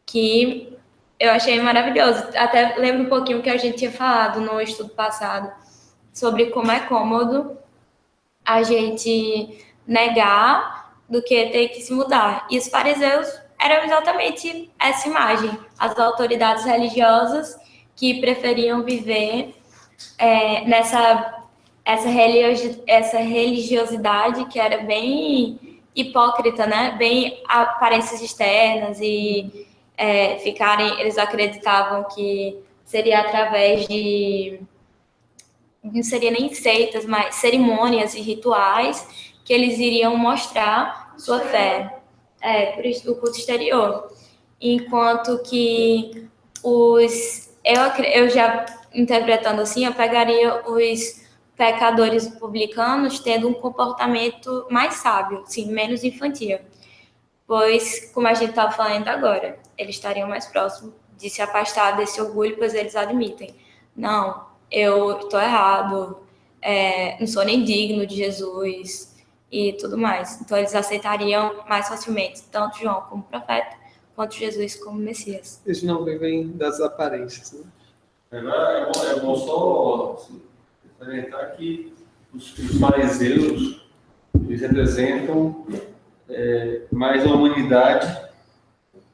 que eu achei maravilhoso. Até lembro um pouquinho que a gente tinha falado no estudo passado sobre como é cômodo a gente negar do que ter que se mudar. E os fariseus eram exatamente essa imagem, as autoridades religiosas que preferiam viver essa religiosidade que era bem hipócrita, né? Bem aparências externas e eles acreditavam que seria através de, não seria nem seitas, mas cerimônias e rituais que eles iriam mostrar sua fé. Por isso o culto exterior. Enquanto que eu já interpretando assim, eu pegaria os pecadores publicanos tendo um comportamento mais sábio, sim, menos infantil. Pois, como a gente estava falando agora, eles estariam mais próximos de se afastar desse orgulho, pois eles admitem, não, eu estou errado, não sou nem digno de Jesus e tudo mais. Então, eles aceitariam mais facilmente tanto João como profeta, quanto Jesus como Messias. Eles não vivem das aparências, né? É bom só salientar que os fariseus eles representam mais a humanidade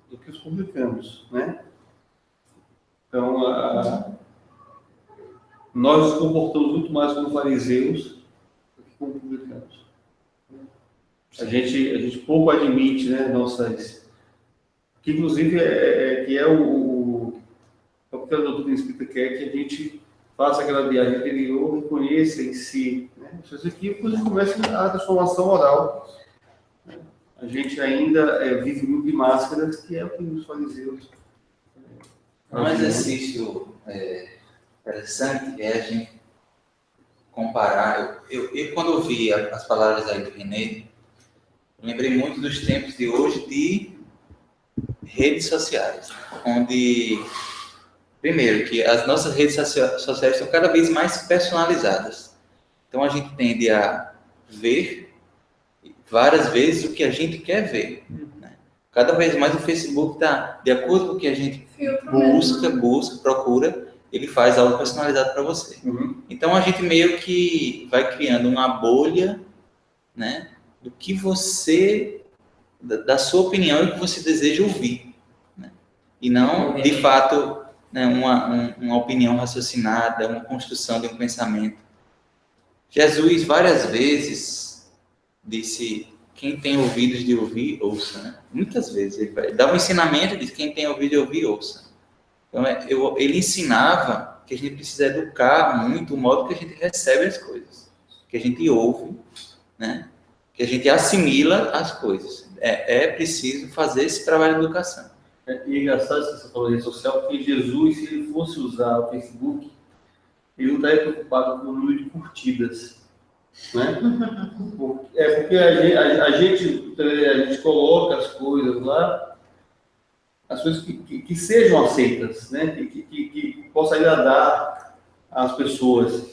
do que os publicanos, né? Então, nós nos comportamos muito mais como fariseus do que como publicanos. A gente pouco admite, né, nossas... Que, inclusive, o que a doutrina espírita quer que a gente faça aquela viagem interior, reconheça em si, né, os seus equívocos e comece a transformação moral. A gente ainda vive muito de máscaras, que é o que os fariseus... Um exercício interessante é a gente comparar. Eu quando ouvi as palavras aí do René, eu lembrei muito dos tempos de hoje de redes sociais, onde Primeiro, que as nossas redes sociais estão cada vez mais personalizadas. Então, a gente tende a ver várias vezes o que a gente quer ver. Né? Cada vez mais o Facebook está, de acordo com o que a gente busca, procura, ele faz algo personalizado para você. Então, a gente meio que vai criando uma bolha, né, do que você, da sua opinião e que você deseja ouvir. Né? E não, de fato, né, uma opinião raciocinada, uma construção de um pensamento. Jesus, várias vezes, disse, quem tem ouvidos de ouvir, ouça. Né? Muitas vezes, ele dá um ensinamento de quem tem ouvido de ouvir, ouça. Então, ele ensinava que a gente precisa educar muito o modo que a gente recebe as coisas, que a gente ouve, né? Que a gente assimila as coisas. É preciso fazer esse trabalho de educação. E é engraçado que você falou de rede social, porque Jesus, se ele fosse usar o Facebook, ele não estaria preocupado com o número de curtidas. Né? Porque a gente coloca as coisas lá, as coisas que sejam aceitas, né? que possa agradar as pessoas.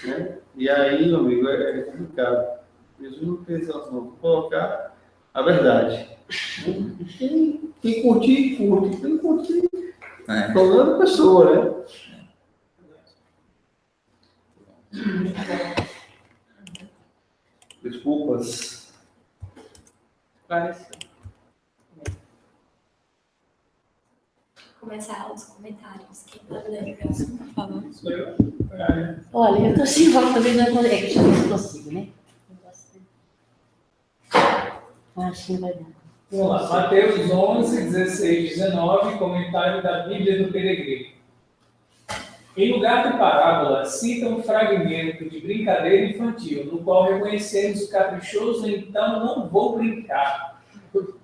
Né? E aí, meu amigo, é complicado. Jesus não fez isso, não. Colocar a verdade. Quem curtir, curte. Quem curtir, problema da pessoa, né? Desculpas. Começar os comentários. Quem pode ler o próximo, por favor? Olha, eu estou sem voz, talvez não encontrei. É que já não consigo, né? Acho que não vai dar. Vamos lá, Mateus 11, 16, 19, comentário da Bíblia do Peregrino. Em lugar de parábola, cita um fragmento de brincadeira infantil, no qual reconhecemos o caprichoso, então não vou brincar.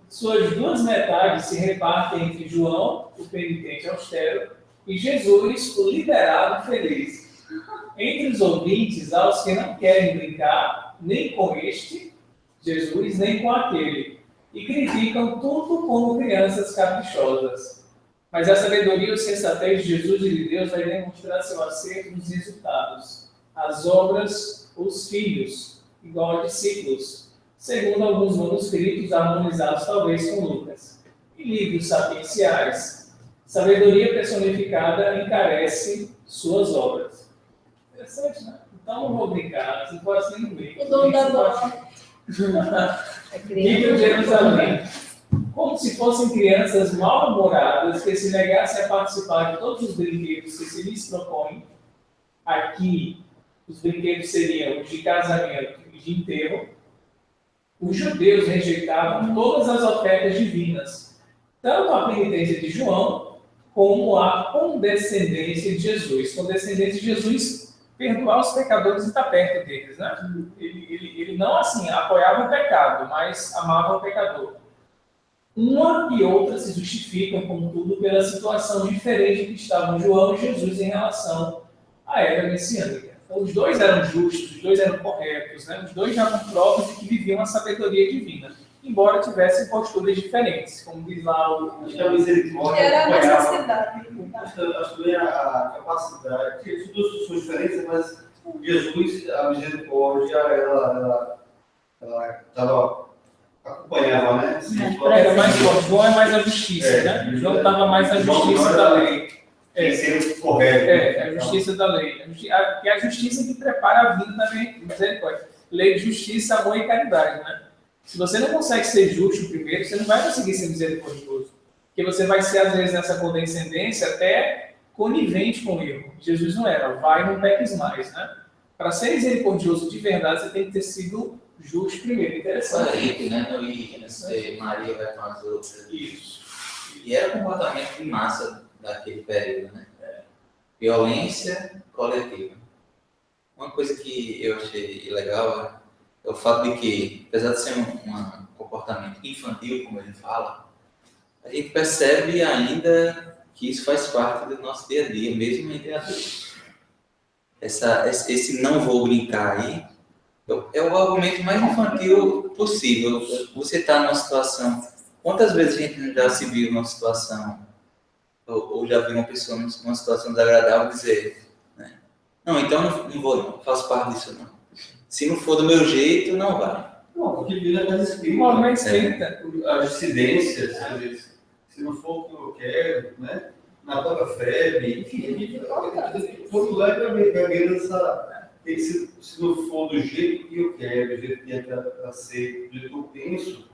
Suas duas metades se repartem entre João, o penitente austero, e Jesus, o liberado feliz. Entre os ouvintes, há os que não querem brincar, nem com este, Jesus, nem com aquele, e criticam tudo como crianças caprichosas. Mas a sabedoria e a sensatez de Jesus e de Deus vai demonstrar seu acerto nos resultados. As obras, os filhos, igual a discípulos, segundo alguns manuscritos harmonizados talvez com Lucas. E livros sapienciais. Sabedoria personificada encarece suas obras. Interessante, né? Então não vou brincar, não pode ser nem brincar. O dono da bola. Livro de Jerusalém. Como se fossem crianças mal-humoradas que se negassem a participar de todos os brinquedos que se lhes propõem. Aqui, os brinquedos seriam os de casamento e de enterro. Os judeus rejeitavam todas as ofertas divinas, tanto a penitência de João, como a condescendência de Jesus. Condescendência de Jesus, perdoar os pecadores e estar perto deles. Né? Ele não, assim, apoiava o pecado, mas amava o pecador. Uma e outra se justificam, contudo, pela situação diferente que estavam João e Jesus em relação à era messiânica. Então, os dois eram justos, os dois eram corretos, né? Os dois davam provas de que viviam a sabedoria divina, embora tivessem posturas diferentes, como diz lá o... Acho que a misericórdia Era a necessidade. Acho que a capacidade, que tudo são diferentes, mas Jesus, a misericórdia, ela acompanhava, né? Era mais forte. João é mais a justiça, né? João estava mais a justiça da lei. Ser correto. A justiça da lei. Que é a justiça que prepara a vida da misericórdia. Lei de justiça, amor e caridade, né? Se você não consegue ser justo primeiro, você não vai conseguir ser misericordioso. Porque você vai ser, às vezes, nessa condescendência até conivente com o erro. Jesus não era. Vai, não peques mais, né? Para ser misericordioso de verdade, você tem que ter sido justo primeiro. Interessante. Né? E Maria vai com as outras. Isso. E era o comportamento de massa daquele período, né? Violência coletiva. Uma coisa que eu achei legal é o fato de que, apesar de ser um comportamento infantil, como ele fala, a gente percebe ainda que isso faz parte do nosso dia a dia, mesmo entre adultos. Esse não vou brincar aí é o argumento mais infantil possível. Você está numa situação... Quantas vezes a gente já se viu numa situação ou já vi uma pessoa numa situação desagradável dizer, né? Não, então não vou, não faço parte disso, não. Se não for do meu jeito, não vai. Não, porque vira das espíritas. Movimento espírita. As dissidências, se não for o que eu quero, né? Na própria febre, enfim, Porto Alegre vai ver essa. Se não for do jeito que eu quero, do jeito que é para ser, do jeito que eu penso,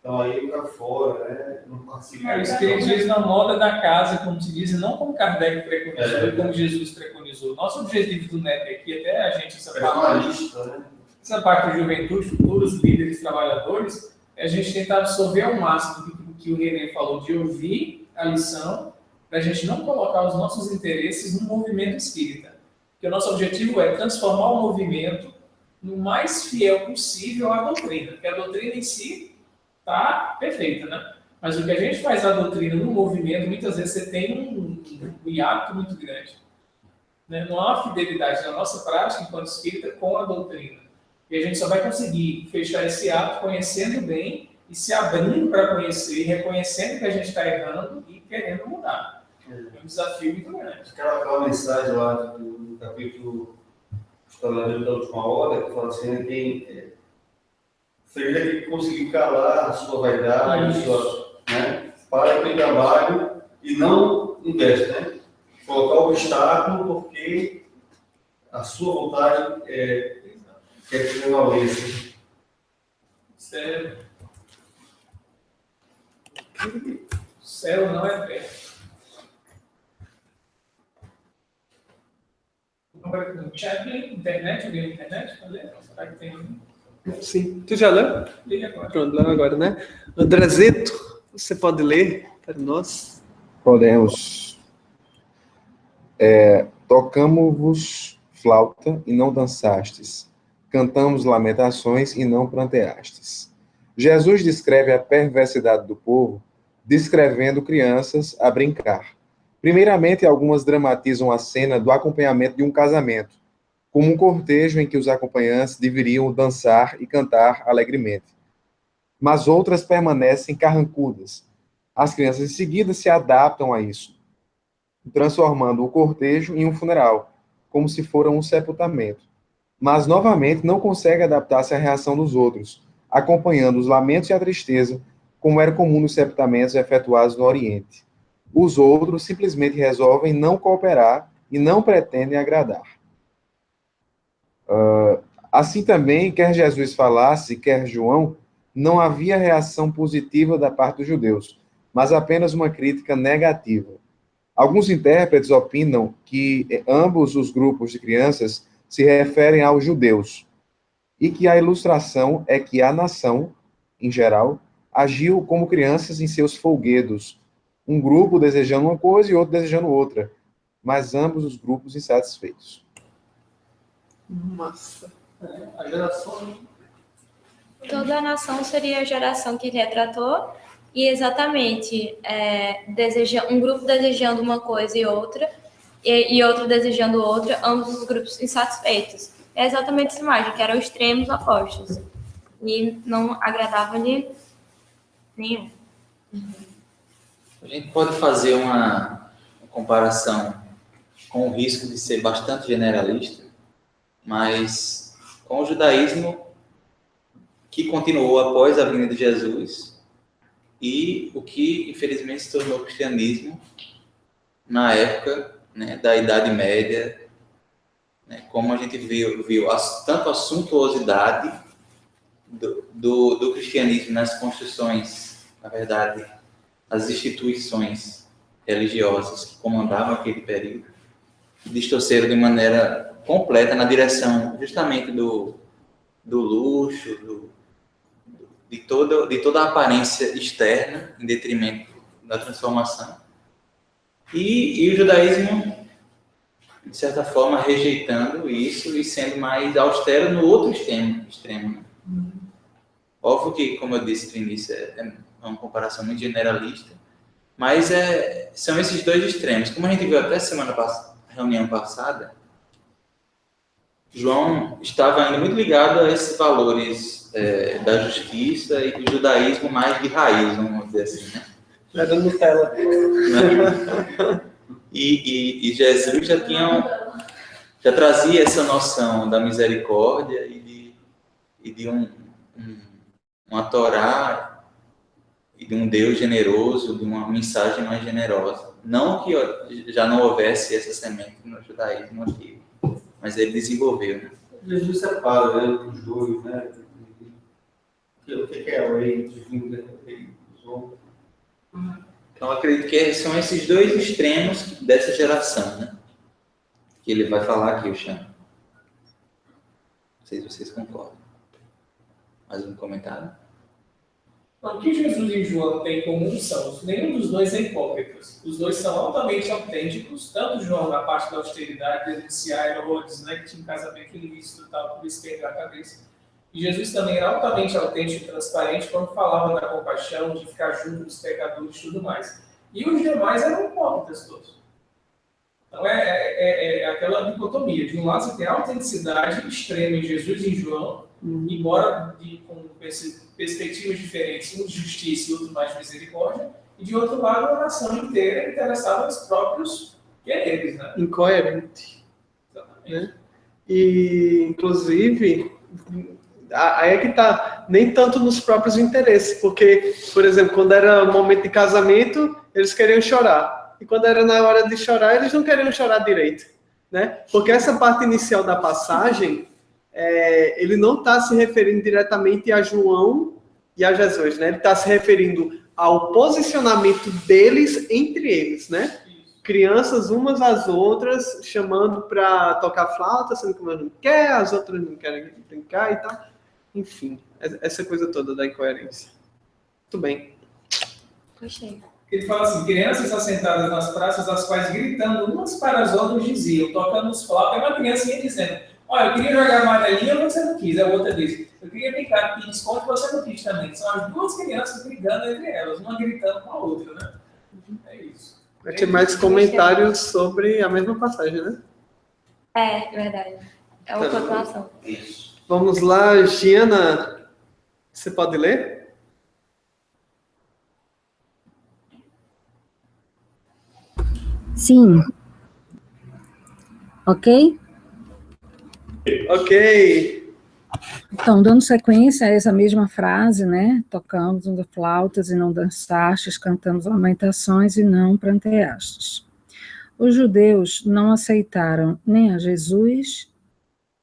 então aí para fora, né? Não participa. O espiritismo na moda da casa, como se diz, não como Kardec preconizou, como Jesus preconizou. Nosso objetivo do NEP aqui, até a gente, essa parte da juventude, futuros líderes trabalhadores, é a gente tentar absorver ao máximo do que o René falou, de ouvir a lição, para a gente não colocar os nossos interesses no movimento espírita. Porque o nosso objetivo é transformar o movimento no mais fiel possível à doutrina, porque a doutrina em si está perfeita, né? Mas o que a gente faz da doutrina no movimento, muitas vezes você tem um hiato muito grande. Né? Não há uma fidelidade na nossa prática enquanto espírita com a doutrina. E a gente só vai conseguir fechar esse ato conhecendo bem e se abrindo para conhecer, reconhecendo que a gente está errando e querendo mudar. É um desafio muito grande. Aquela mensagem lá do capítulo da última hora, que fala assim, seja que conseguiu calar a sua vaidade, né? Para com o trabalho e não investe, né? Colocar o obstáculo porque a sua vontade quer que prevalência. Sério. O céu não é perto. No chat, internet, alguém na internet? Será que tem? Sim. Tu já leu? Liga agora. Pronto, leu agora, né? Andrezeto, você pode ler para nós? Podemos. Tocamos-vos flauta e não dançastes. Cantamos lamentações e não pranteastes. Jesus descreve a perversidade do povo, descrevendo crianças a brincar. Primeiramente, algumas dramatizam a cena do acompanhamento de um casamento, como um cortejo em que os acompanhantes deveriam dançar e cantar alegremente. Mas outras permanecem carrancudas. As crianças em seguida se adaptam a isso, transformando o cortejo em um funeral, como se fora um sepultamento. Mas, novamente, não conseguem adaptar-se à reação dos outros, acompanhando os lamentos e a tristeza, como era comum nos sepultamentos efetuados no Oriente. Os outros simplesmente resolvem não cooperar e não pretendem agradar. Assim também, quer Jesus falasse, quer João, não havia reação positiva da parte dos judeus, mas apenas uma crítica negativa. Alguns intérpretes opinam que ambos os grupos de crianças se referem aos judeus, e que a ilustração é que a nação, em geral, agiu como crianças em seus folguedos, um grupo desejando uma coisa e outro desejando outra, mas ambos os grupos insatisfeitos. Massa. A geração... Toda a nação seria a geração que retratou, e exatamente um grupo desejando uma coisa e outra, e outro desejando outra, ambos os grupos insatisfeitos. É exatamente essa imagem, que eram extremos opostos. E não agradava-lhe nenhum. A gente pode fazer uma comparação com o risco de ser bastante generalista, mas com o judaísmo que continuou após a vinda de Jesus e o que, infelizmente, se tornou o cristianismo na época, né, da Idade Média, né, como a gente viu tanto a suntuosidade do cristianismo nas construções, na verdade, as instituições religiosas que comandavam aquele período, distorceram de maneira completa na direção justamente do luxo, de toda a aparência externa, em detrimento da transformação. E o judaísmo, de certa forma, rejeitando isso e sendo mais austero no outro extremo. Óbvio que, como eu disse no início, é uma comparação muito generalista, mas são esses dois extremos. Como a gente viu até reunião passada, João estava ainda muito ligado a esses valores da justiça e do judaísmo mais de raiz, vamos dizer assim, né? Era Nutella. E Jesus já trazia essa noção da misericórdia e de uma Torá e de um Deus generoso, de uma mensagem mais generosa. Não que já não houvesse essa semente no judaísmo aqui, mas ele desenvolveu, né? Jesus separa, né, os dois, né? O que é a lei divina, dos homens? Então, acredito que são esses dois extremos dessa geração, né? Que ele vai falar aqui, o Chan. Não sei se vocês concordam. Mais um comentário? O que Jesus e João têm em comum são, nenhum dos dois é hipócritas. Os dois são altamente autênticos, tanto João na parte da austeridade, denunciar Herodes, né, que tinha um casamento ilícito e tal, por isso pegar a cabeça. E Jesus também era altamente autêntico e transparente quando falava da compaixão, de ficar junto dos pecadores e tudo mais. E os demais eram hipócritas todos. Então é aquela dicotomia. De um lado você tem a autenticidade extrema em Jesus e em João, embora com perspectivas diferentes, um de justiça e outro mais de misericórdia, e de outro lado uma nação inteira interessada nos próprios quereres, né? Incoerente. Exatamente. Né? E, inclusive, aí é que está, nem tanto nos próprios interesses, porque, por exemplo, quando era o momento de casamento, eles queriam chorar. E quando era na hora de chorar, eles não queriam chorar direito. Né? Porque essa parte inicial da passagem, ele não está se referindo diretamente a João e a Jesus, né? Ele está se referindo ao posicionamento deles entre eles, né? Crianças umas às outras, chamando para tocar flauta, sendo que uma não quer, as outras não querem brincar e tal. Enfim, essa coisa toda da incoerência. Muito bem. Gostei. Ele fala assim, crianças assentadas nas praças, as quais gritando umas para as outras diziam, tocando os flautas, e uma criancinha dizendo, olha, eu queria jogar amarelinha, você não quis. A outra diz, eu queria brincar de esconde, você não quis também. São as duas crianças brigando entre elas, uma gritando com a outra, né? É isso. Vai ter mais comentários sobre a mesma passagem, né? É verdade. É uma continuação. Isso. Vamos lá, Giana. Você pode ler? Sim. Ok? Ok. Então, dando sequência a essa mesma frase, né? Tocamos flautas e não dançastes, cantamos lamentações e não pranteastes. Os judeus não aceitaram nem a Jesus,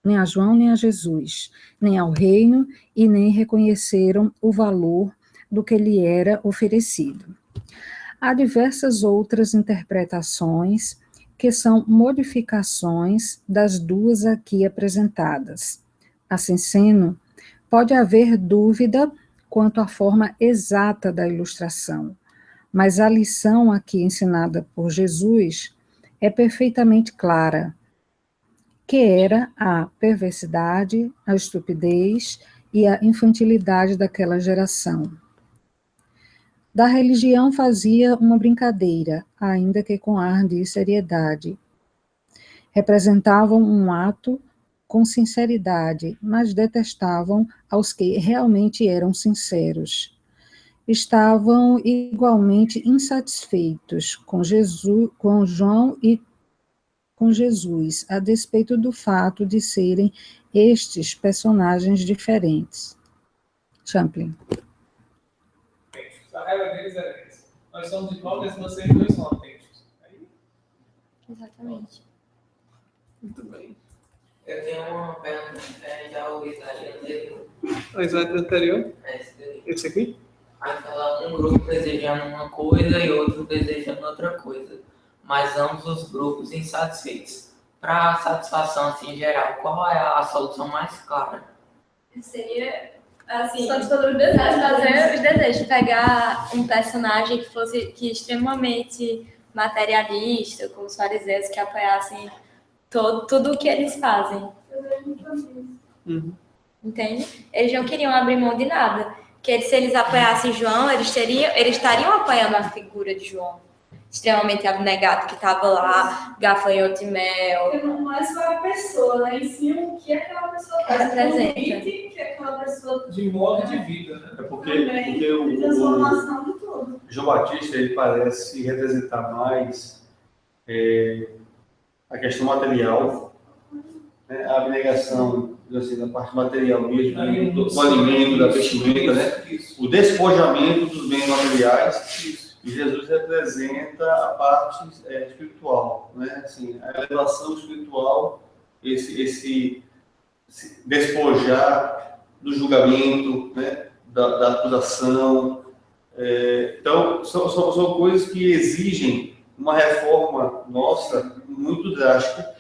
nem a João, nem a Jesus, nem ao reino, e nem reconheceram o valor do que lhe era oferecido. Há diversas outras interpretações que são modificações das duas aqui apresentadas. Assim sendo, pode haver dúvida quanto à forma exata da ilustração, mas a lição aqui ensinada por Jesus é perfeitamente clara, que era a perversidade, a estupidez e a infantilidade daquela geração. Da religião fazia uma brincadeira, ainda que com ar de seriedade. Representavam um ato com sinceridade, mas detestavam aos que realmente eram sinceros. Estavam igualmente insatisfeitos com João e com Jesus, a despeito do fato de serem estes personagens diferentes. Champlin. A raiva deles era essa. Nós somos hipócritas, vocês dois são autênticos. Aí... Exatamente. Muito bem. Eu tenho uma pergunta diferente ao slide anterior. O slide anterior? Esse daí. Esse aqui? Aí fala um grupo desejando uma coisa e outro desejando outra coisa. Mas ambos os grupos insatisfeitos. Para satisfação assim, em geral, qual é a solução mais clara? Seria, assim, Satisfazer os desejos. fazer os desejos. Pegar um personagem que fosse extremamente materialista, como os fariseus, que apoiassem tudo o que eles fazem. Uhum. Entende? Eles não queriam abrir mão de nada. Porque se eles apoiassem João, eles estariam apoiando a figura de João. extremamente abnegado que estava lá, gafanhoto e mel. Porque não é só a pessoa, né? Em si, o que aquela pessoa faz. Representa. Que aquela pessoa De modo de vida, né? É porque também, transformação de tudo. João Batista, ele parece representar mais a questão material, né? A abnegação, assim, da parte material mesmo, do alimento, da vestimenta, né? O despojamento dos bens materiais. E Jesus representa a parte espiritual, né? Assim, a elevação espiritual, esse despojar do julgamento, né? Da acusação. Então, são coisas que exigem uma reforma nossa muito drástica.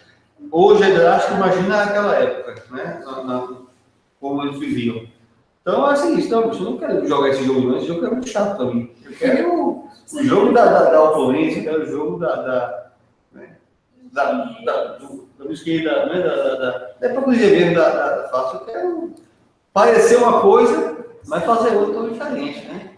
Hoje é drástico, imagina naquela época, né? Como eles viviam. Então, é assim, eu não quero jogar esse jogo não, esse jogo é muito chato também. Eu quero o jogo da oponência, eu quero o jogo da esquerda, né? Da hipocrisia mesmo, da face. Eu quero parecer uma coisa, mas fazer outra tão diferente, né?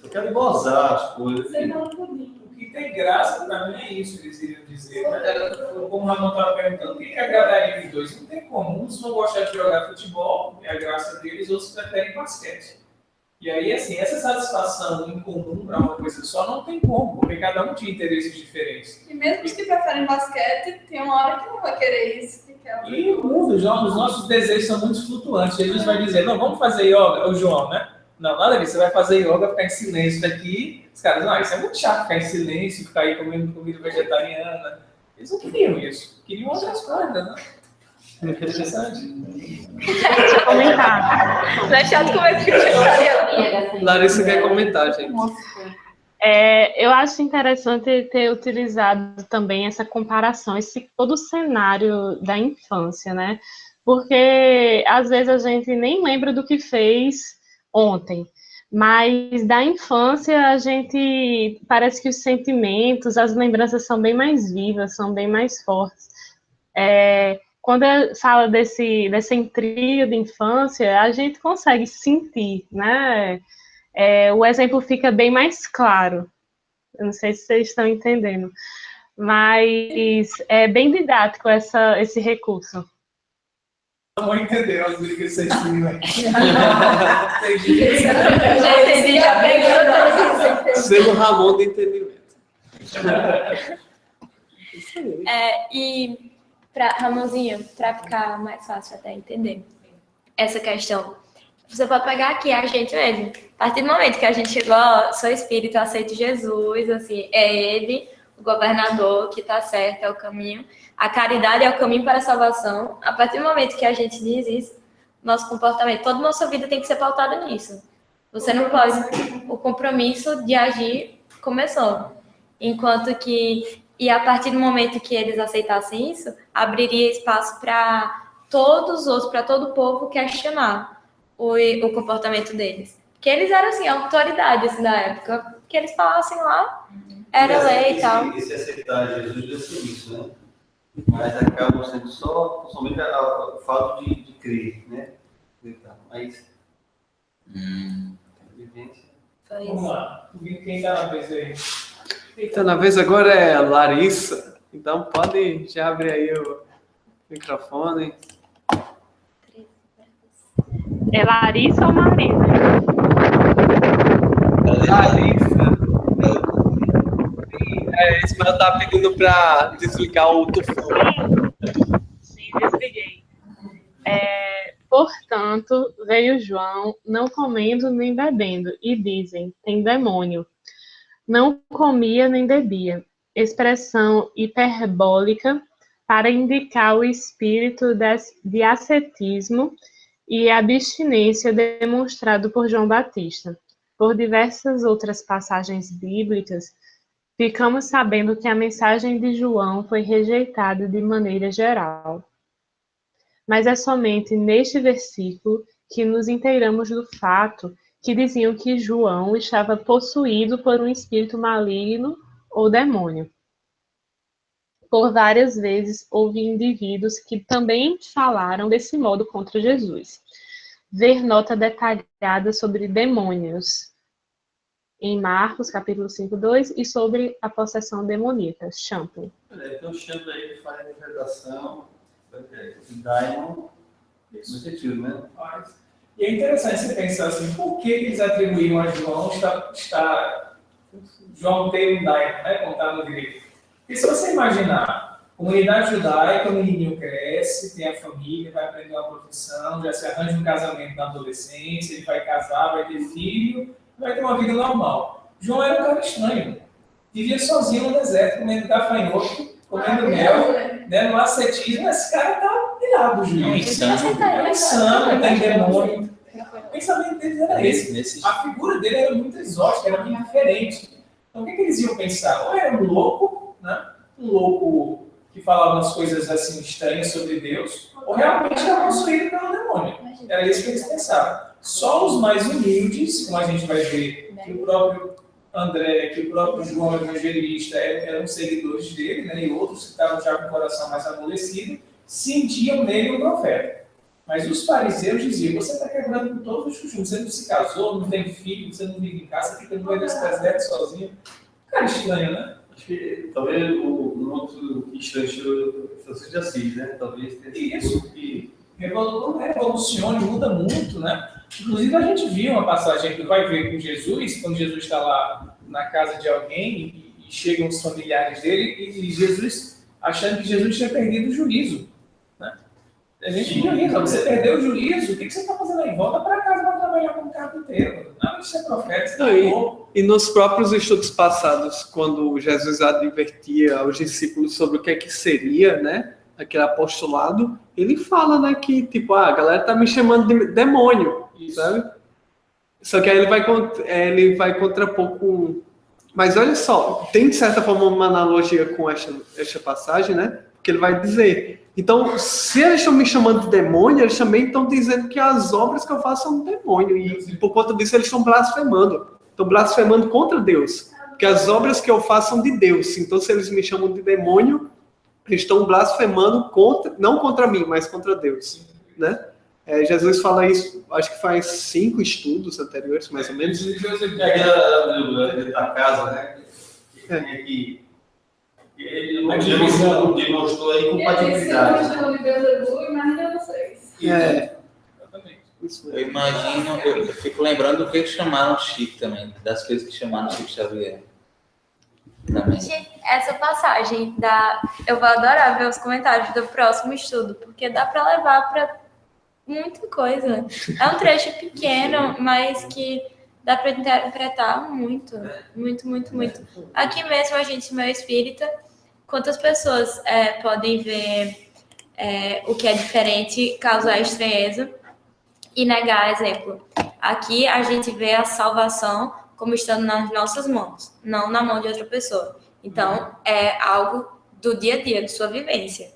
Eu quero gozar as coisas. O que tem graça para mim é isso que eles iriam dizer, né? Como o Ramon estava perguntando, o que agradaria os dois? Não tem como. Uns vão gostar de jogar futebol, é a graça deles, outros preferem basquete. E aí, assim, essa satisfação em comum para uma coisa só não tem como, porque cada um tinha interesses diferentes. E mesmo os que preferem basquete, tem uma hora que não vai querer isso. E o mundo, os nossos desejos são muito flutuantes. Jesus vai dizer, não, vamos fazer yoga, o João, né? Não, nada disso, você vai fazer yoga, ficar em silêncio daqui. Os caras, não, isso é muito chato, ficar em silêncio, ficar aí comendo comida vegetariana. Eles não queriam isso, queriam outras coisas, né? Interessante. Deixa eu comentar. Não é chato como é que vegetariano. Larissa quer comentar, gente. Eu acho interessante ter utilizado também essa comparação, todo o cenário da infância, né? Porque às vezes a gente nem lembra do que fez ontem, mas da infância a gente parece que os sentimentos, as lembranças são bem mais vivas, são bem mais fortes. Quando fala desse trio de infância, a gente consegue sentir, né? O exemplo fica bem mais claro. Eu não sei se vocês estão entendendo, mas é bem didático esse recurso. Não vou entender as brigas que vocês têm. Já entendi, já pegou. Sendo Ramon do entendimento. E, Ramonzinho, para ficar mais fácil até entender essa questão, você pode pegar aqui a gente mesmo. A partir do momento que a gente chegou, sou espírito, aceito Jesus, assim, é ele, o governador, que está certo, é o caminho. A caridade é o caminho para a salvação. A partir do momento que a gente diz isso, nosso comportamento, toda a nossa vida tem que ser pautada nisso. Você não pode... O compromisso de agir começou. Enquanto que... E a partir do momento que eles aceitassem isso, abriria espaço para todos os outros, para todo o povo questionar o comportamento deles. Porque eles eram, assim, autoridades da época. Que eles falassem lá, era lei e tal. Esse aceitar Jesus deve ser isso, né? Mas acabam sendo somente o fato de crer, né? Mas... Vamos lá. Quem está na vez aí? Então, na vez agora é Larissa. Então, pode já abrir aí o microfone. É Larissa ou Marisa? Larissa. Ismael tá pedindo para desligar o telefone. Sim, desliguei. Portanto, veio João, não comendo nem bebendo, e dizem, tem demônio. Não comia nem bebia. Expressão hiperbólica para indicar o espírito de ascetismo e abstinência demonstrado por João Batista. Por diversas outras passagens bíblicas, ficamos sabendo que a mensagem de João foi rejeitada de maneira geral. Mas é somente neste versículo que nos inteiramos do fato que diziam que João estava possuído por um espírito maligno ou demônio. Por várias vezes houve indivíduos que também falaram desse modo contra Jesus. Ver nota detalhada sobre demônios. em Marcos, capítulo 5:2, e sobre a possessão demoníaca. Champlin. Então, o Champlin aí faz a interpretação, Daimon, no sentido, né? E é interessante você pensar assim, por que eles atribuíam a João João ter um daimon, né, contado no grego? Porque se você imaginar, comunidade judaica, o menininho cresce, tem a família, vai aprender uma profissão, já se arranja um casamento na adolescência, ele vai casar, vai ter filho, vai ter uma vida normal. João era um cara estranho. Vivia sozinho no deserto, comendo gafanhoto, comendo mel, né, no ascetismo. Esse cara tá pirado, João. É insano, tem demônio. O pensamento deles era esse. A figura dele era muito exótica, era muito diferente. Então, o que eles iam pensar? Ou era um louco, né? Um louco que falava umas coisas assim estranhas sobre Deus, ou realmente era possuído pelo demônio. Era isso que eles pensavam. Só os mais humildes, como a gente vai ver, que o próprio André, que o próprio João Evangelista eram seguidores dele, né? E outros que estavam já com o coração mais amolecido, sentiam nele um profeta. Mas os fariseus diziam, você está quebrando com todos os costumes, você não se casou, não tem filho, você não vive em casa, você fica no meio desse deserto sozinho. Cara estranho, né? Acho que talvez o outro estranho seja assim, né? Talvez tenha isso que revolucione, muda muito, né? Inclusive a gente viu uma passagem que vai ver com Jesus, quando Jesus está lá na casa de alguém e chegam os familiares dele, e Jesus, achando que Jesus tinha perdido o juízo. A gente viu você perdeu o juízo, o que você está fazendo aí? Volta para casa para trabalhar como carpinteiro. Não, isso é profeta, você tá louco. E nos próprios estudos passados, quando Jesus advertia aos discípulos sobre o que é que seria, né, aquele apostolado, ele fala, né, que tipo, a galera tá me chamando de demônio, sabe? Só que aí ele vai contrapor com... Mas olha só, tem de certa forma uma analogia com esta passagem, né? Porque ele vai dizer... Então, se eles estão me chamando de demônio, eles também estão dizendo que as obras que eu faço são de demônio. E por conta disso, eles estão blasfemando. Estão blasfemando contra Deus. Porque as obras que eu faço são de Deus. Então, se eles me chamam de demônio, eles estão blasfemando não contra mim, mas contra Deus. Né? Jesus fala isso, acho que faz 5 estudos anteriores, mais ou menos. Da casa, né? Ele demonstrou aí compatibilidade. Eu imagino, eu fico lembrando do que chamaram Chico também, das coisas que chamaram Chico Xavier. Também. Essa passagem eu vou adorar ver os comentários do próximo estudo, porque dá para levar para muita coisa. É um trecho pequeno, mas que dá para interpretar muito. Aqui mesmo a gente, meu espírita, quantas pessoas podem ver o que é diferente, causar estranheza e negar exemplo. Aqui a gente vê a salvação como estando nas nossas mãos, não na mão de outra pessoa. Então, é algo do dia a dia, de sua vivência.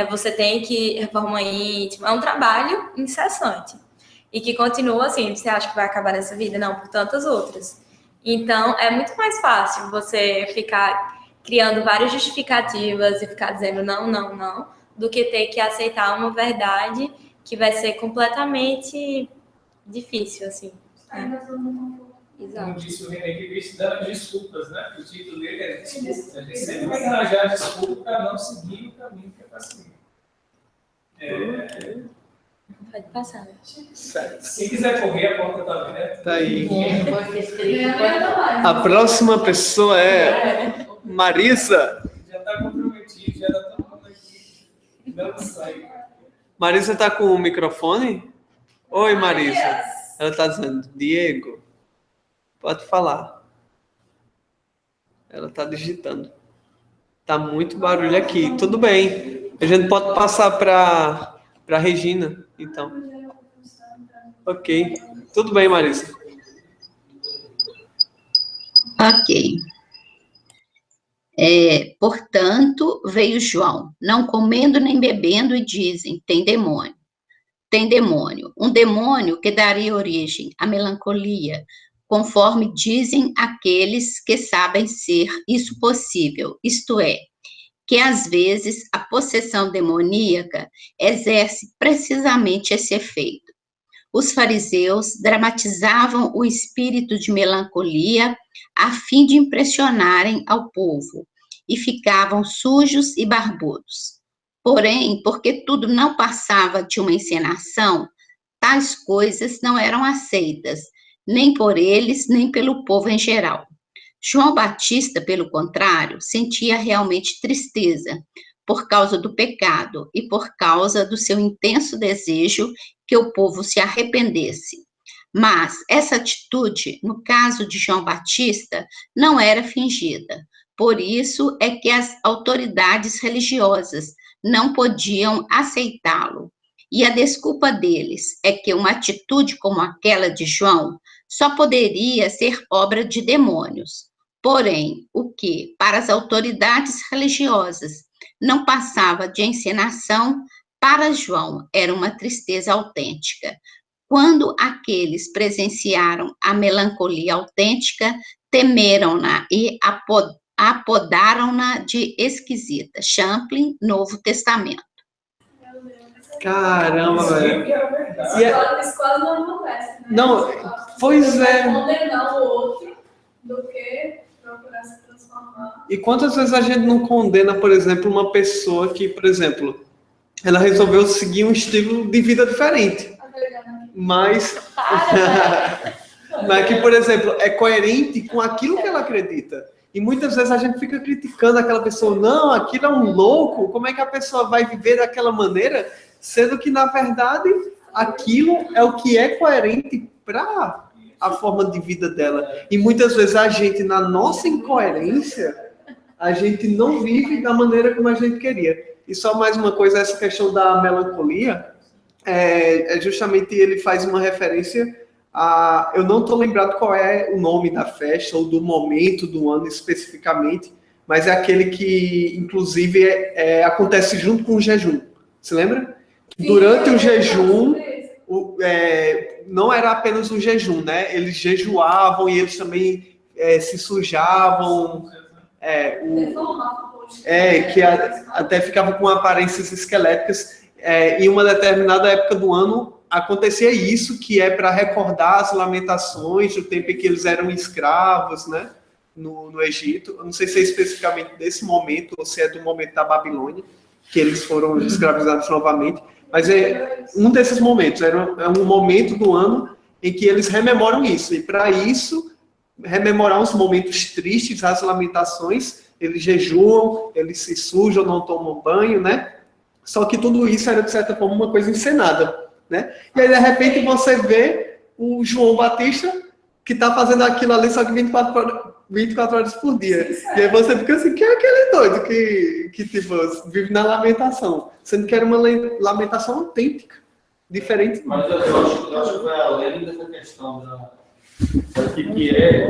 Você tem que reforma íntima, é um trabalho incessante. E que continua assim, você acha que vai acabar nessa vida? Não, por tantas outras. Então, é muito mais fácil você ficar criando várias justificativas e ficar dizendo não, do que ter que aceitar uma verdade que vai ser completamente difícil, assim. Como disse o René Cristo, dando desculpas, né? O título dele é desculpas. Ele sempre vai arranjar desculpa para não seguir o caminho que é para seguir. Pode passar. Quem quiser correr, a porta está aberta. Tá aí. A próxima pessoa é Marisa. Já está comprometido, já está todo mundo aqui. Não sai. Marisa está com o microfone? Oi, Marisa. Ela está dizendo, Diego, pode falar. Ela está digitando. Tá muito barulho aqui. Tudo bem. A gente pode passar para Regina, então. Ok. Tudo bem, Marisa. Ok. Portanto, veio João, não comendo nem bebendo, e dizem, tem demônio. Tem demônio. Um demônio que daria origem à melancolia, conforme dizem aqueles que sabem ser isso possível, isto é, que às vezes a possessão demoníaca exerce precisamente esse efeito. os fariseus dramatizavam o espírito de melancolia a fim de impressionarem ao povo, e ficavam sujos e barbudos. Porém, porque tudo não passava de uma encenação, tais coisas não eram aceitas, nem por eles, nem pelo povo em geral. João Batista, pelo contrário, sentia realmente tristeza por causa do pecado e por causa do seu intenso desejo que o povo se arrependesse. Mas essa atitude, no caso de João Batista, não era fingida. Por isso é que as autoridades religiosas não podiam aceitá-lo. E a desculpa deles é que uma atitude como aquela de João só poderia ser obra de demônios. Porém, o que, para as autoridades religiosas, não passava de encenação, para João era uma tristeza autêntica. Quando aqueles presenciaram a melancolia autêntica, temeram-na e apodaram-na de esquisita. Champlin, Novo Testamento. Caramba, velho. Isso quase não acontece, né? Não, pois é. Condenar o outro do que procurar se transformar. E quantas vezes a gente não condena, por exemplo, uma pessoa que, por exemplo, ela resolveu seguir um estilo de vida diferente, mas que, por exemplo, é coerente com aquilo que ela acredita. E muitas vezes a gente fica criticando aquela pessoa, não, aquilo é um louco, como é que a pessoa vai viver daquela maneira, sendo que, na verdade, aquilo é o que é coerente para a forma de vida dela. E muitas vezes a gente, na nossa incoerência, a gente não vive da maneira como a gente queria. E só mais uma coisa, essa questão da melancolia, justamente ele faz uma referência a... Eu não estou lembrado qual é o nome da festa ou do momento do ano especificamente, mas é aquele que, inclusive, acontece junto com o jejum. Você lembra? Durante o jejum, não era apenas o jejum, né? Eles jejuavam e eles também se sujavam, que até ficavam com aparências esqueléticas. Em uma determinada época do ano, acontecia isso, que é para recordar as lamentações do tempo em que eles eram escravos, né? No Egito. Eu não sei se é especificamente desse momento, ou se é do momento da Babilônia, que eles foram escravizados novamente. Mas um desses momentos, é um momento do ano em que eles rememoram isso. E para isso, rememorar os momentos tristes, as lamentações, eles jejuam, eles se sujam, não tomam banho, né? Só que tudo isso era, de certa forma, uma coisa encenada, né? E aí, de repente, você vê o João Batista que está fazendo aquilo ali só que 24 horas por dia. E aí você fica assim, quem é aquele doido que tipo, vive na lamentação? Sendo que era uma lamentação autêntica, diferente. Mas eu acho que vai além dessa questão que é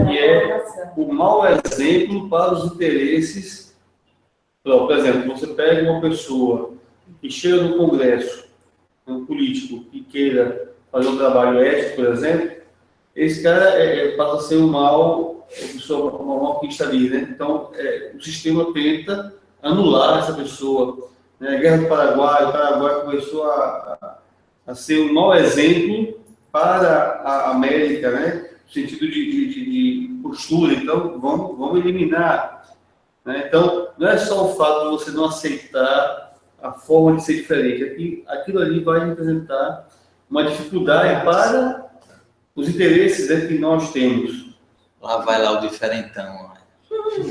o mau exemplo para os interesses. Por exemplo, você pega uma pessoa que chega no Congresso, um político que queira fazer um trabalho ético, por exemplo, esse cara passa a ser um mal malquista ali, né? Então, o sistema tenta anular essa pessoa. Né? A Guerra do Paraguai, o Paraguai começou a ser um mau exemplo para a América, né? No sentido de postura. Então, vamos eliminar. Né? Então, não é só o fato de você não aceitar a forma de ser diferente. Aquilo ali vai representar uma dificuldade para os interesses que nós temos. Lá vai lá o diferentão.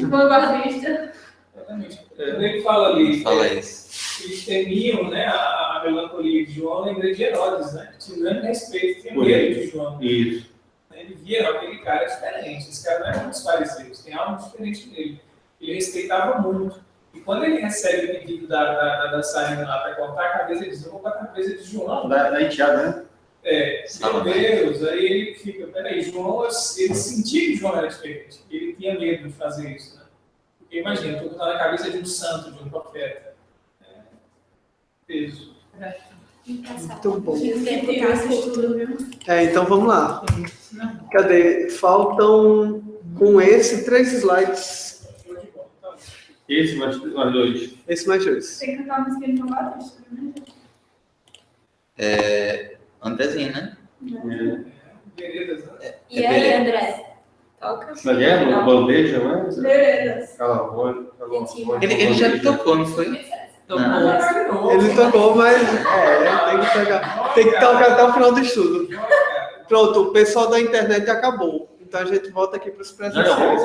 Vanguardista. Exatamente. Ele fala ali, Fala isso. Eles temiam, né, a melancolia de João, lembrei de Herodes, né? Tinha um grande respeito, tinha medo de João. Isso. Ele via aquele cara diferente, esse cara não é como os fariseus, tem algo diferente nele. Ele respeitava muito. E quando ele recebe o pedido da dançarina lá para cortar a cabeça, ele diz, eu vou cortar a cabeça de João. Da enteada, né? Meu Deus, aí ele fica, peraí, João, ele sentia que João era diferente, ele tinha medo de fazer isso, né? Porque imagina, estou botando na cabeça de um santo, de um profeta. Peso. Muito bom. Então vamos lá. Cadê? Faltam, com esse, 3 slides. Esse mais 2. Esse mais 2. Tem que cantar a música de João Batista, né? Andrezinho, né? E aí, André? Toca? Mas é uma bandeja, não é? Veredas. Ele já tocou, não foi? Ele tocou, mas tem que tocar até o final do estudo. Pronto, o pessoal da internet acabou. Então a gente volta aqui para os presenciais.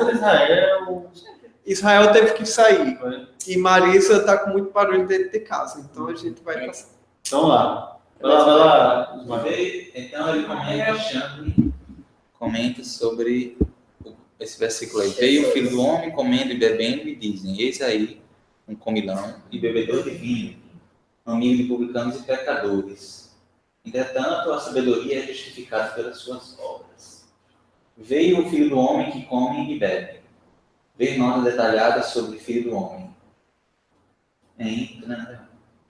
Israel teve que sair. E Marisa está com muito barulho dentro de casa. Então a gente vai passar. Então lá. Vai lá. Então ele comenta sobre esse versículo aí. Veio o filho do homem comendo e bebendo e dizem, eis aí um comilão e bebedor de vinho, amigo de publicanos e pecadores. Entretanto, a sabedoria é justificada pelas suas obras. Veio o filho do homem que come e bebe. Veio nota detalhada sobre o filho do homem.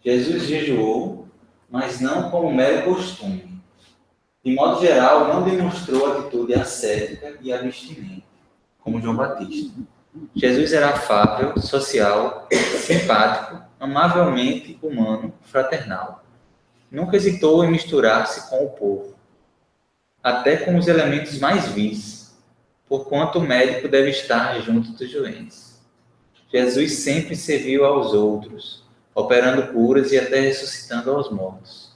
Jesus jejuou, mas não como mero costume. De modo geral, não demonstrou atitude ascética e abstinente, como João Batista. Jesus era afável, social, simpático, amavelmente humano, fraternal. Nunca hesitou em misturar-se com o povo, até com os elementos mais vis, porquanto o médico deve estar junto dos doentes. Jesus sempre serviu aos outros, operando curas e até ressuscitando aos mortos.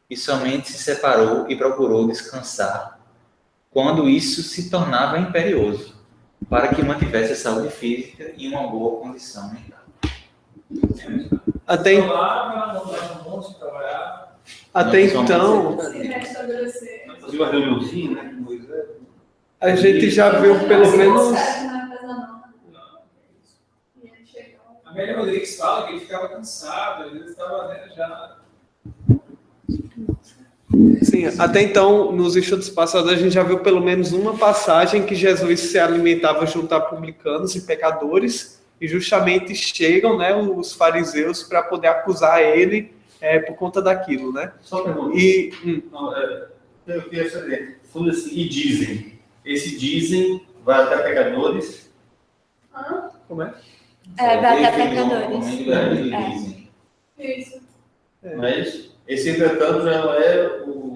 E somente se separou e procurou descansar, quando isso se tornava imperioso, para que mantivesse a saúde física e uma boa condição mental. Até então, a gente já viu pelo menos... A Amélia Rodrigues fala que ele ficava cansado, às vezes estava já... Sim, até então, nos estudos passados, a gente já viu pelo menos uma passagem que Jesus se alimentava junto a publicanos e pecadores, e justamente chegam, né, os fariseus para poder acusar ele por conta daquilo, né? Só uma pergunta. Eu queria saber, quando assim, e dizem, esse dizem vai até pecadores? Como é? Vai até pecadores. Isso. Não é isso? Esse, entretanto, já não é o...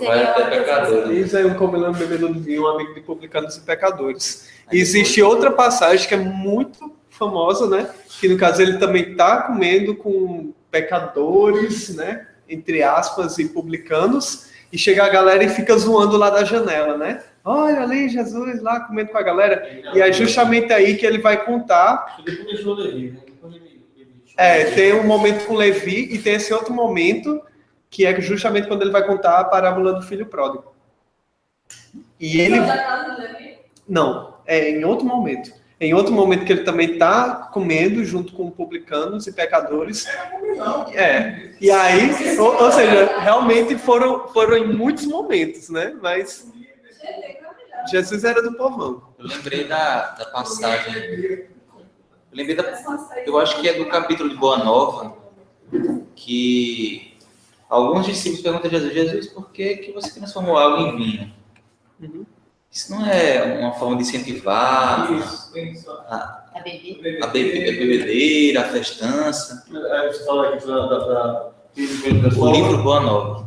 vai até pecadores. Isso aí, um comilão, bebedor de vinho, um amigo de publicanos e pecadores. E existe outra passagem que é muito famosa, né? Que, no caso, ele também está comendo com pecadores, né? Entre aspas, e publicanos. E chega a galera e fica zoando lá da janela, né? Olha ali, Jesus lá comendo com a galera. E é justamente aí que ele vai contar... tem um momento com Levi e tem esse outro momento que é justamente quando ele vai contar a parábola do filho pródigo. E ele... Não, é em outro momento. Em outro momento que ele também está comendo junto com publicanos e pecadores. E aí, ou seja, realmente foram em muitos momentos, né? Mas Jesus era do povão. Eu lembrei da passagem... Eu acho que é do capítulo de Boa Nova, que alguns discípulos perguntam a Jesus, por que você transformou água em vinho? Isso não é uma forma de incentivar a bebedeira, a festança? Você fala aqui o livro Boa Nova.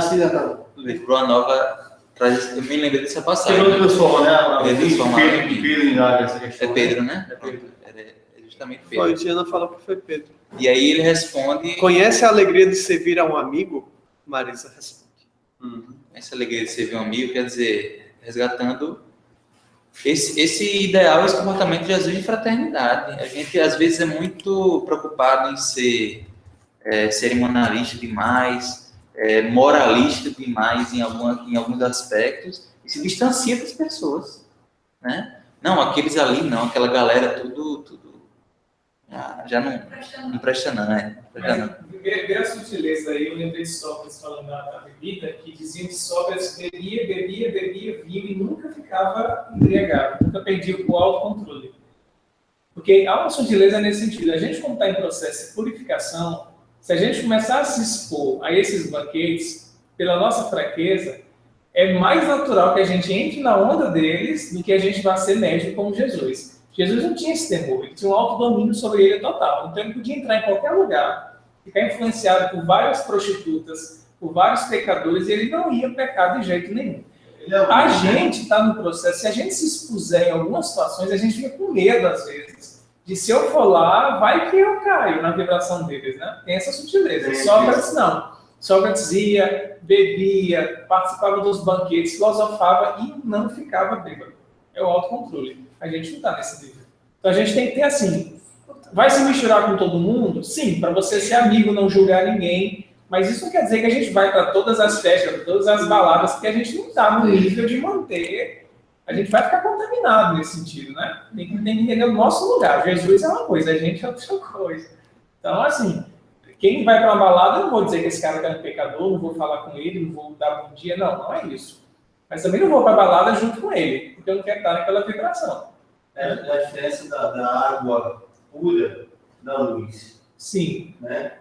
Sim, tá. O livro Boa Nova traz... Eu me lembrei dessa passagem. Ele transforma, né? Ele transforma Pedro em água, essa questão. É Pedro, né? É justamente Pedro. Foi, Diana falou que foi Pedro. E aí ele responde... Conhece a alegria de servir a um amigo? Marisa responde. Essa alegria de servir a um amigo, quer dizer, resgatando esse ideal, esse comportamento de Jesus de fraternidade. A gente, às vezes, é muito preocupado em ser cerimonialista demais, moralista demais em alguns aspectos, e se distancia das pessoas, né? Não, aqueles ali não, aquela galera tudo já não presta não, né? Ver a sutileza aí, eu lembrei de Sócrates falando da bebida, que diziam que Sócrates bebia vinho e nunca ficava embriagado, nunca perdia o autocontrole. Porque há uma sutileza nesse sentido. A gente, como está em processo de purificação, se a gente começar a se expor a esses banquetes, pela nossa fraqueza, é mais natural que a gente entre na onda deles do que a gente vá ser médio como Jesus. Jesus não tinha esse temor, ele tinha um autodomínio sobre ele total. Então ele podia entrar em qualquer lugar, ficar influenciado por várias prostitutas, por vários pecadores e ele não ia pecar de jeito nenhum. A gente está no processo, se a gente se expuser em algumas situações, a gente fica com medo, às vezes, de se eu for lá, vai que eu caio na vibração deles, né? Tem essa sutileza. Sócrates não. Sócrates ia, bebia, participava dos banquetes, filosofava e não ficava bêbado. É o autocontrole. A gente não está nesse nível. Então a gente tem que ter assim, vai se misturar com todo mundo? Sim, para você ser amigo, não julgar ninguém. Mas isso não quer dizer que a gente vai para todas as festas, para todas as baladas, porque a gente não está no nível de manter. A gente vai ficar contaminado nesse sentido, né? Tem que entender o nosso lugar. Jesus é uma coisa, a gente é outra coisa. Então, assim, quem vai para uma balada, eu não vou dizer que esse cara é um pecador, não vou falar com ele, não vou dar bom dia, não é isso. Mas também não vou para a balada junto com ele, porque eu não quero estar naquela vibração. É a diferença da água pura da luz. Sim. Né?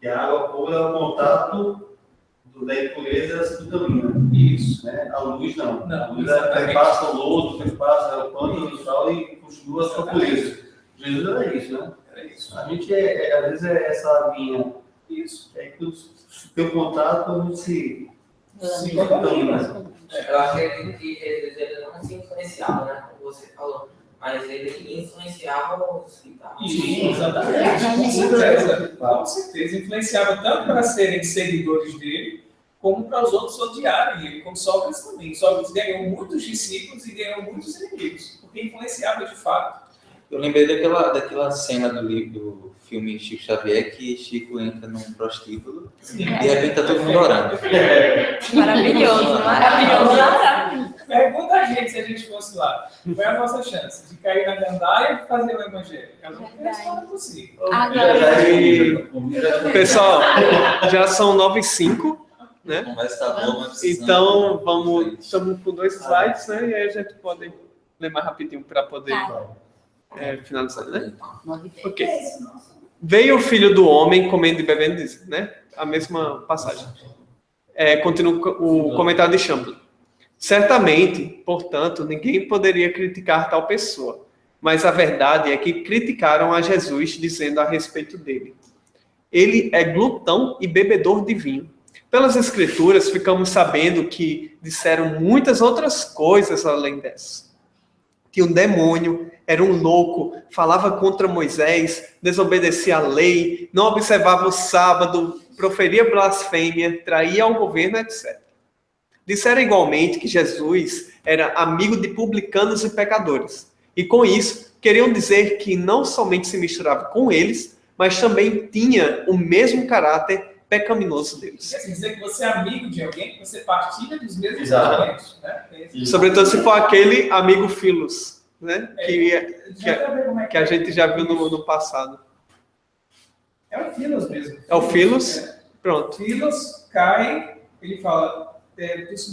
Que a água pura é o contato da impureza do caminho. Isso. Né? A luz não. Não, a luz passa o lodo, passa o pano do sol e continua a sua pureza. Jesus era isso, né? Era isso. A gente, às vezes, é essa linha. Isso. É que o teu contato, a gente se contamina. Eu acho que Jesus ele não se influenciava, né? Como você falou. Mas ele influenciava os que estavam. Sim, exatamente. Com certeza. Com certeza. Influenciava tanto para serem seguidores dele, como para os outros odiarem ele, como Sócrates também. Sócrates ganhou muitos discípulos e ganhou muitos inimigos, porque influenciava de fato. Eu lembrei daquela cena do filme Chico Xavier, que Chico entra num prostíbulo e de repente tá todo mundo orando. Maravilhoso, maravilhoso. Pergunta a gente se a gente fosse lá. Qual é a nossa chance? De cair na gandaia e de fazer o evangelho? Cada um tem a história por si. Pessoal, já são 9h05, né? Mas tá bom, mas então, estamos com 2 slides, né? E aí a gente pode ler mais rapidinho para poder finalizar, né? Ok. Veio o filho do homem comendo e bebendo, né? A mesma passagem. Continua o comentário de Champlin. Certamente, portanto, ninguém poderia criticar tal pessoa, mas a verdade é que criticaram a Jesus dizendo a respeito dele: ele é glutão e bebedor de vinho. Pelas escrituras, ficamos sabendo que disseram muitas outras coisas além dessa. Que um demônio era um louco, falava contra Moisés, desobedecia a lei, não observava o sábado, proferia blasfêmia, traía ao governo, etc. Disseram igualmente que Jesus era amigo de publicanos e pecadores. E com isso, queriam dizer que não somente se misturava com eles, mas também tinha o mesmo caráter pecaminoso deles. Quer dizer que você é amigo de alguém, que você partilha dos mesmos elementos. Né? Sobretudo se for aquele amigo Filos, né? Que a gente já viu no passado. É o Filos mesmo. É o Filos? Pronto. Filos cai, ele fala...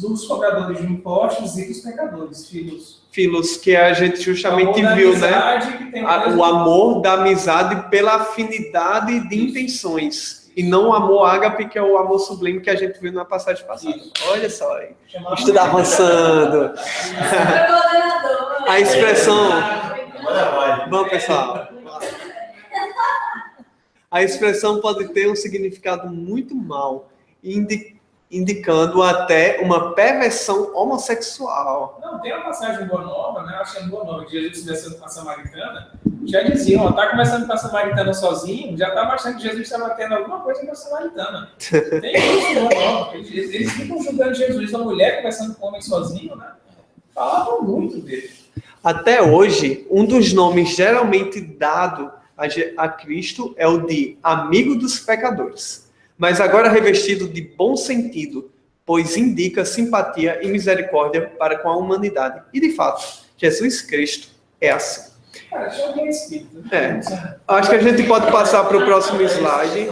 dos cobradores de impostos e dos pecadores, Filos, que a gente justamente viu, né? O amor da amizade pela afinidade de intenções. E não o amor ágape, que é o amor sublime que a gente viu na passagem passada. Olha só aí. Estudo avançando. A expressão... Vamos, pessoal. A expressão pode ter um significado muito mau, indicando até uma perversão homossexual. Não, tem uma passagem boa nova, né? Achando boa nova, que Jesus conversando com a samaritana, já diziam, está conversando com a samaritana sozinho, já está achando que Jesus estava tendo alguma coisa com a samaritana. Tem isso boa nova. Eles ficam julgando Jesus, uma mulher conversando com um homem sozinho, né? Falavam muito dele. Até hoje, um dos nomes geralmente dado a Cristo é o de amigo dos pecadores. Mas agora revestido de bom sentido, pois indica simpatia e misericórdia para com a humanidade. E, de fato, Jesus Cristo é assim. Cara, deixa eu ver espírito. Né? Acho que a gente pode passar para o próximo slide.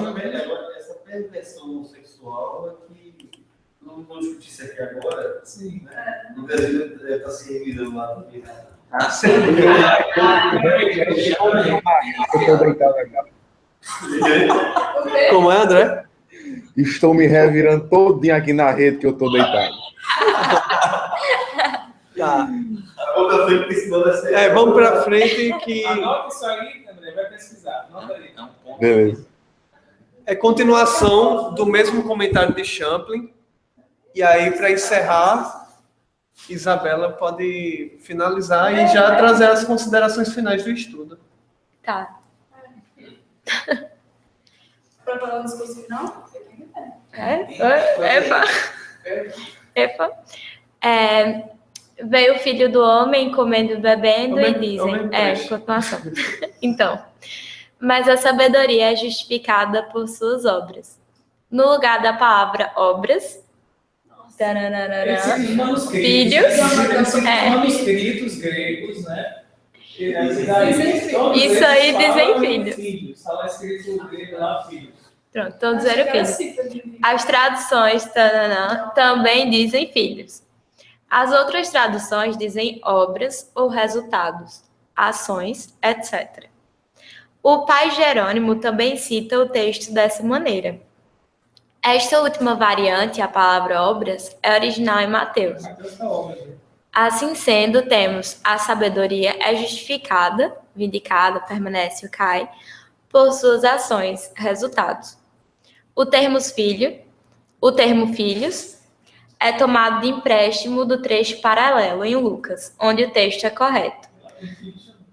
Essa perversão sexual é que não vou discutir isso aqui agora. Sim. Né? No Brasil está se revisando lá também. Sim. Eu estou deitado agora. Como é, André? Estou me revirando todinho aqui na rede que eu estou deitado. Tá. Vamos para frente que... Anota isso aí, André, vai pesquisar. Anota aí. Beleza. é continuação do mesmo comentário de Champlin. E aí, para encerrar, Isabela pode finalizar e já trazer as considerações finais do estudo. Tá. Para falar o discurso final? Epa. Veio o filho do homem comendo e bebendo e dizem... continuação. Então, mas a sabedoria é justificada por suas obras. No lugar da palavra obras... Esses manuscritos, filhos... manuscritos gregos, né? Isso aí dizem filhos. Está lá escrito grego lá, filhos. Pronto, todos eram filhos. As traduções também dizem filhos. As outras traduções dizem obras ou resultados, ações, etc. O pai Jerônimo também cita o texto dessa maneira. Esta última variante, a palavra obras, é original em Mateus. Assim sendo, temos a sabedoria é justificada, vindicada, permanece ou cai, por suas ações, resultados. O termo filhos é tomado de empréstimo do trecho paralelo em Lucas, onde o texto é correto.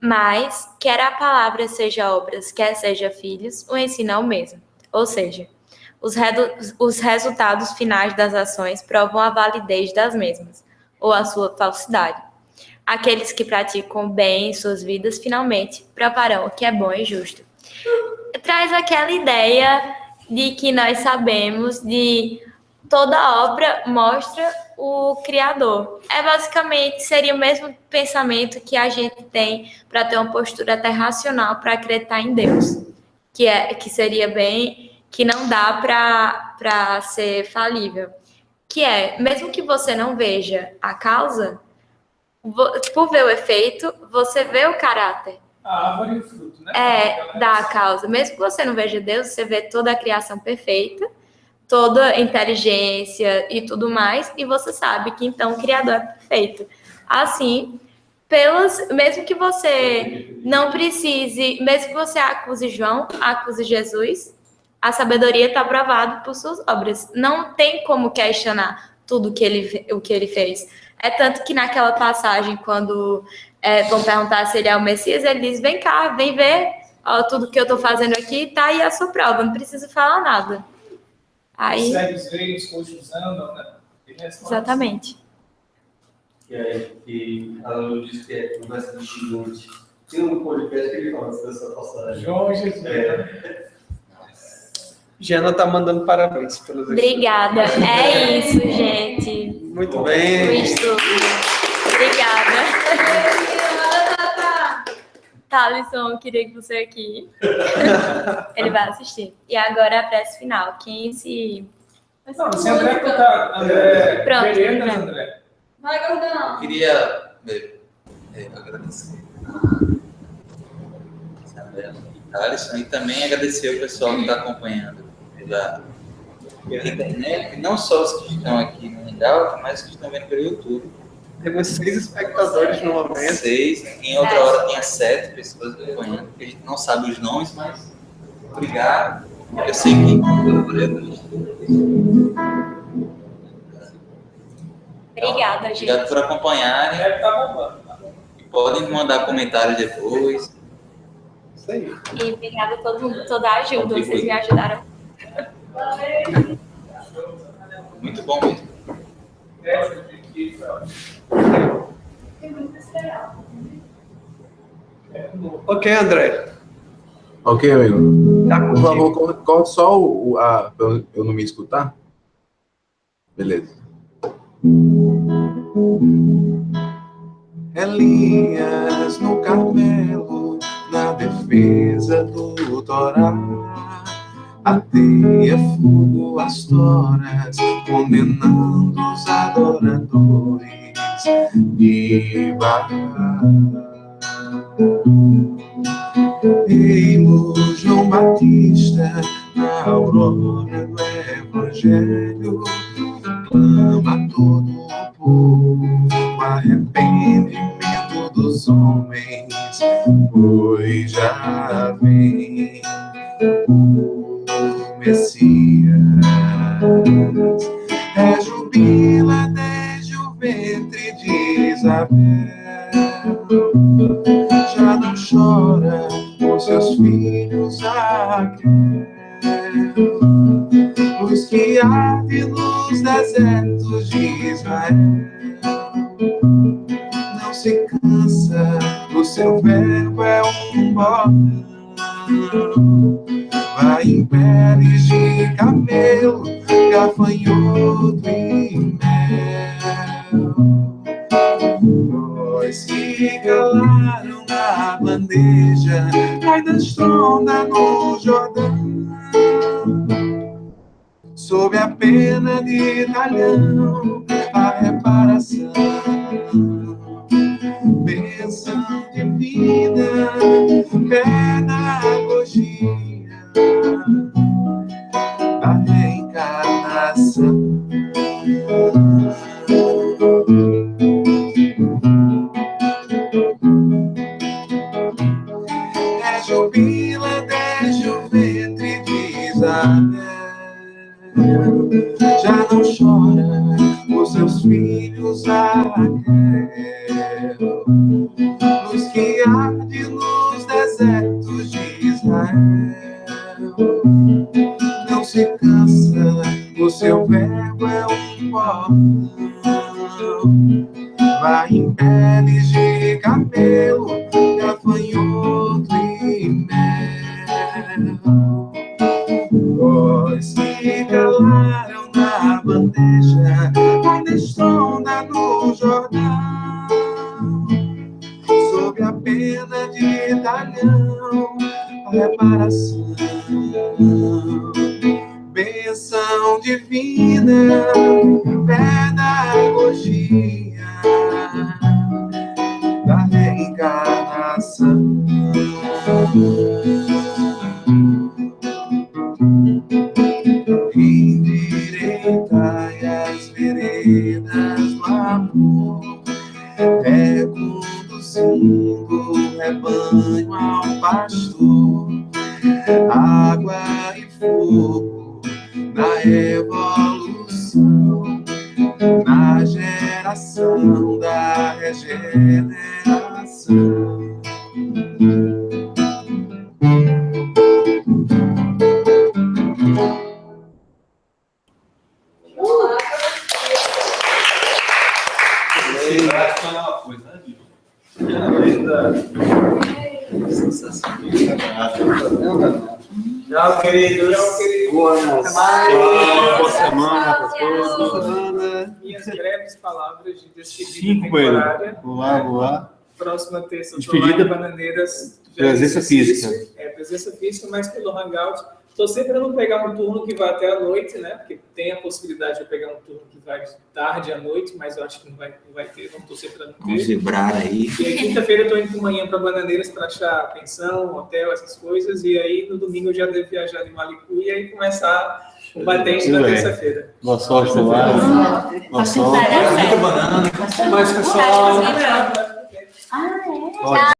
Mas, quer a palavra seja obras, quer seja filhos, o ensino é o mesmo. Ou seja, os resultados finais das ações provam a validez das mesmas, ou a sua falsidade. Aqueles que praticam o bem em suas vidas, finalmente, provarão o que é bom e justo. Traz aquela ideia de que nós sabemos de toda obra mostra o Criador. Basicamente, seria o mesmo pensamento que a gente tem para ter uma postura até racional para acreditar em Deus, que seria bem, que não dá para ser falível. Que mesmo que você não veja a causa, por ver o efeito, você vê o caráter. A árvore e o fruto, né? Da causa. Mesmo que você não veja Deus, você vê toda a criação perfeita, toda a inteligência e tudo mais, e você sabe que então o Criador é perfeito. Assim, mesmo que você não precise, mesmo que você acuse João, acuse Jesus, a sabedoria está provada por suas obras. Não tem como questionar tudo o que ele fez. É tanto que naquela passagem, quando vão perguntar se ele é o Messias, ele diz, vem cá, vem ver tudo que eu estou fazendo aqui, tá aí a sua prova, não preciso falar nada. Aí... Os gregos coxos andam, né? Exatamente. E a Lu disse que é conversa de gigante. Tem um podcast que ele fala dessa passagem. João Jesus. Jana tá mandando parabéns pelos estudos. Obrigada. É isso, gente. Muito bem. O estudo. Obrigada. Thalisson, queria que você aqui. Ele vai assistir. E agora a prece final. Quem se... Se André contar, André. Pronto, André. Vai, Gordão. Queria agradecer a Isabela e Thalisson, e também agradecer o pessoal que está acompanhando pela internet, não só os que estão aqui no Hangout, mas os que estão vendo pelo YouTube. Temos 6 espectadores no momento. 6, em outra hora tinha 7 pessoas acompanhando, porque a gente não sabe os nomes, mas obrigado. Eu sei que Obrigada, gente. Obrigado por acompanharem. E podem mandar comentários depois. Isso aí. E obrigada a todo mundo, toda a ajuda. Vocês me ajudaram. Muito bom mesmo. Ok, André. Ok, amigo. Tá, por favor, corte só pra eu não me escutar. Beleza. Elias no Carmelo, na defesa do Torá, ateia fogo às toras, condenando os adoradores de Baal. Eis João Batista, na aurora do Evangelho, clama a todo o povo o arrependimento dos homens, pois já vem o Messias. rejubila desde o ventre de Isabel. Já não chora por seus filhos Raquel. Luz que arde nos desertos de Israel. Não se cansa, o seu verbo é um bordão. Vai em peles de camelo, gafanhoto e mel. Voz que calaram na bandeja, cai da estronda no Jordão. Sob a pena de talhão, a reparação. Bênção divina, pedagogia da reencarnação. Rejubila desde o ventre de Isabel. Já não chora os seus filhos Raquel. Luz que arde nos desertos de Israel. Não se cansa, o seu verbo é um bordão. Vai em peles de camelo, gafanhoto e mel. Voz que calaram na bandeja, ainda estronda no Jordão. Sob a pena de talhão, a reparação. Bênção divina, pedagogia da reencarnação. Endireitai as veredas do amor, reconduzindo o rebanho ao pastor. Água e fogo na evolução, na geração da regeneração. Tchau, queridos. Boa semana para todos. Minhas breves palavras de despedida temporária. Olá. Próxima terça, Despedida. em Bananeiras. Presença física. Presença física, mas pelo Hangout. Torcer para não pegar um turno que vai até a noite, né? Porque tem a possibilidade de eu pegar um turno que vai tarde à noite, mas eu acho que não vai ter. Vamos torcer para não ter. Vamos vibrar aí. E aí, quinta-feira, eu estou indo de manhã para Bananeiras para achar pensão, hotel, essas coisas. E aí, no domingo, eu já devo viajar de Malicu e aí começar o batente na terça-feira. Boa sorte, lá. Boa sorte. Mas, pessoal. Ah, é?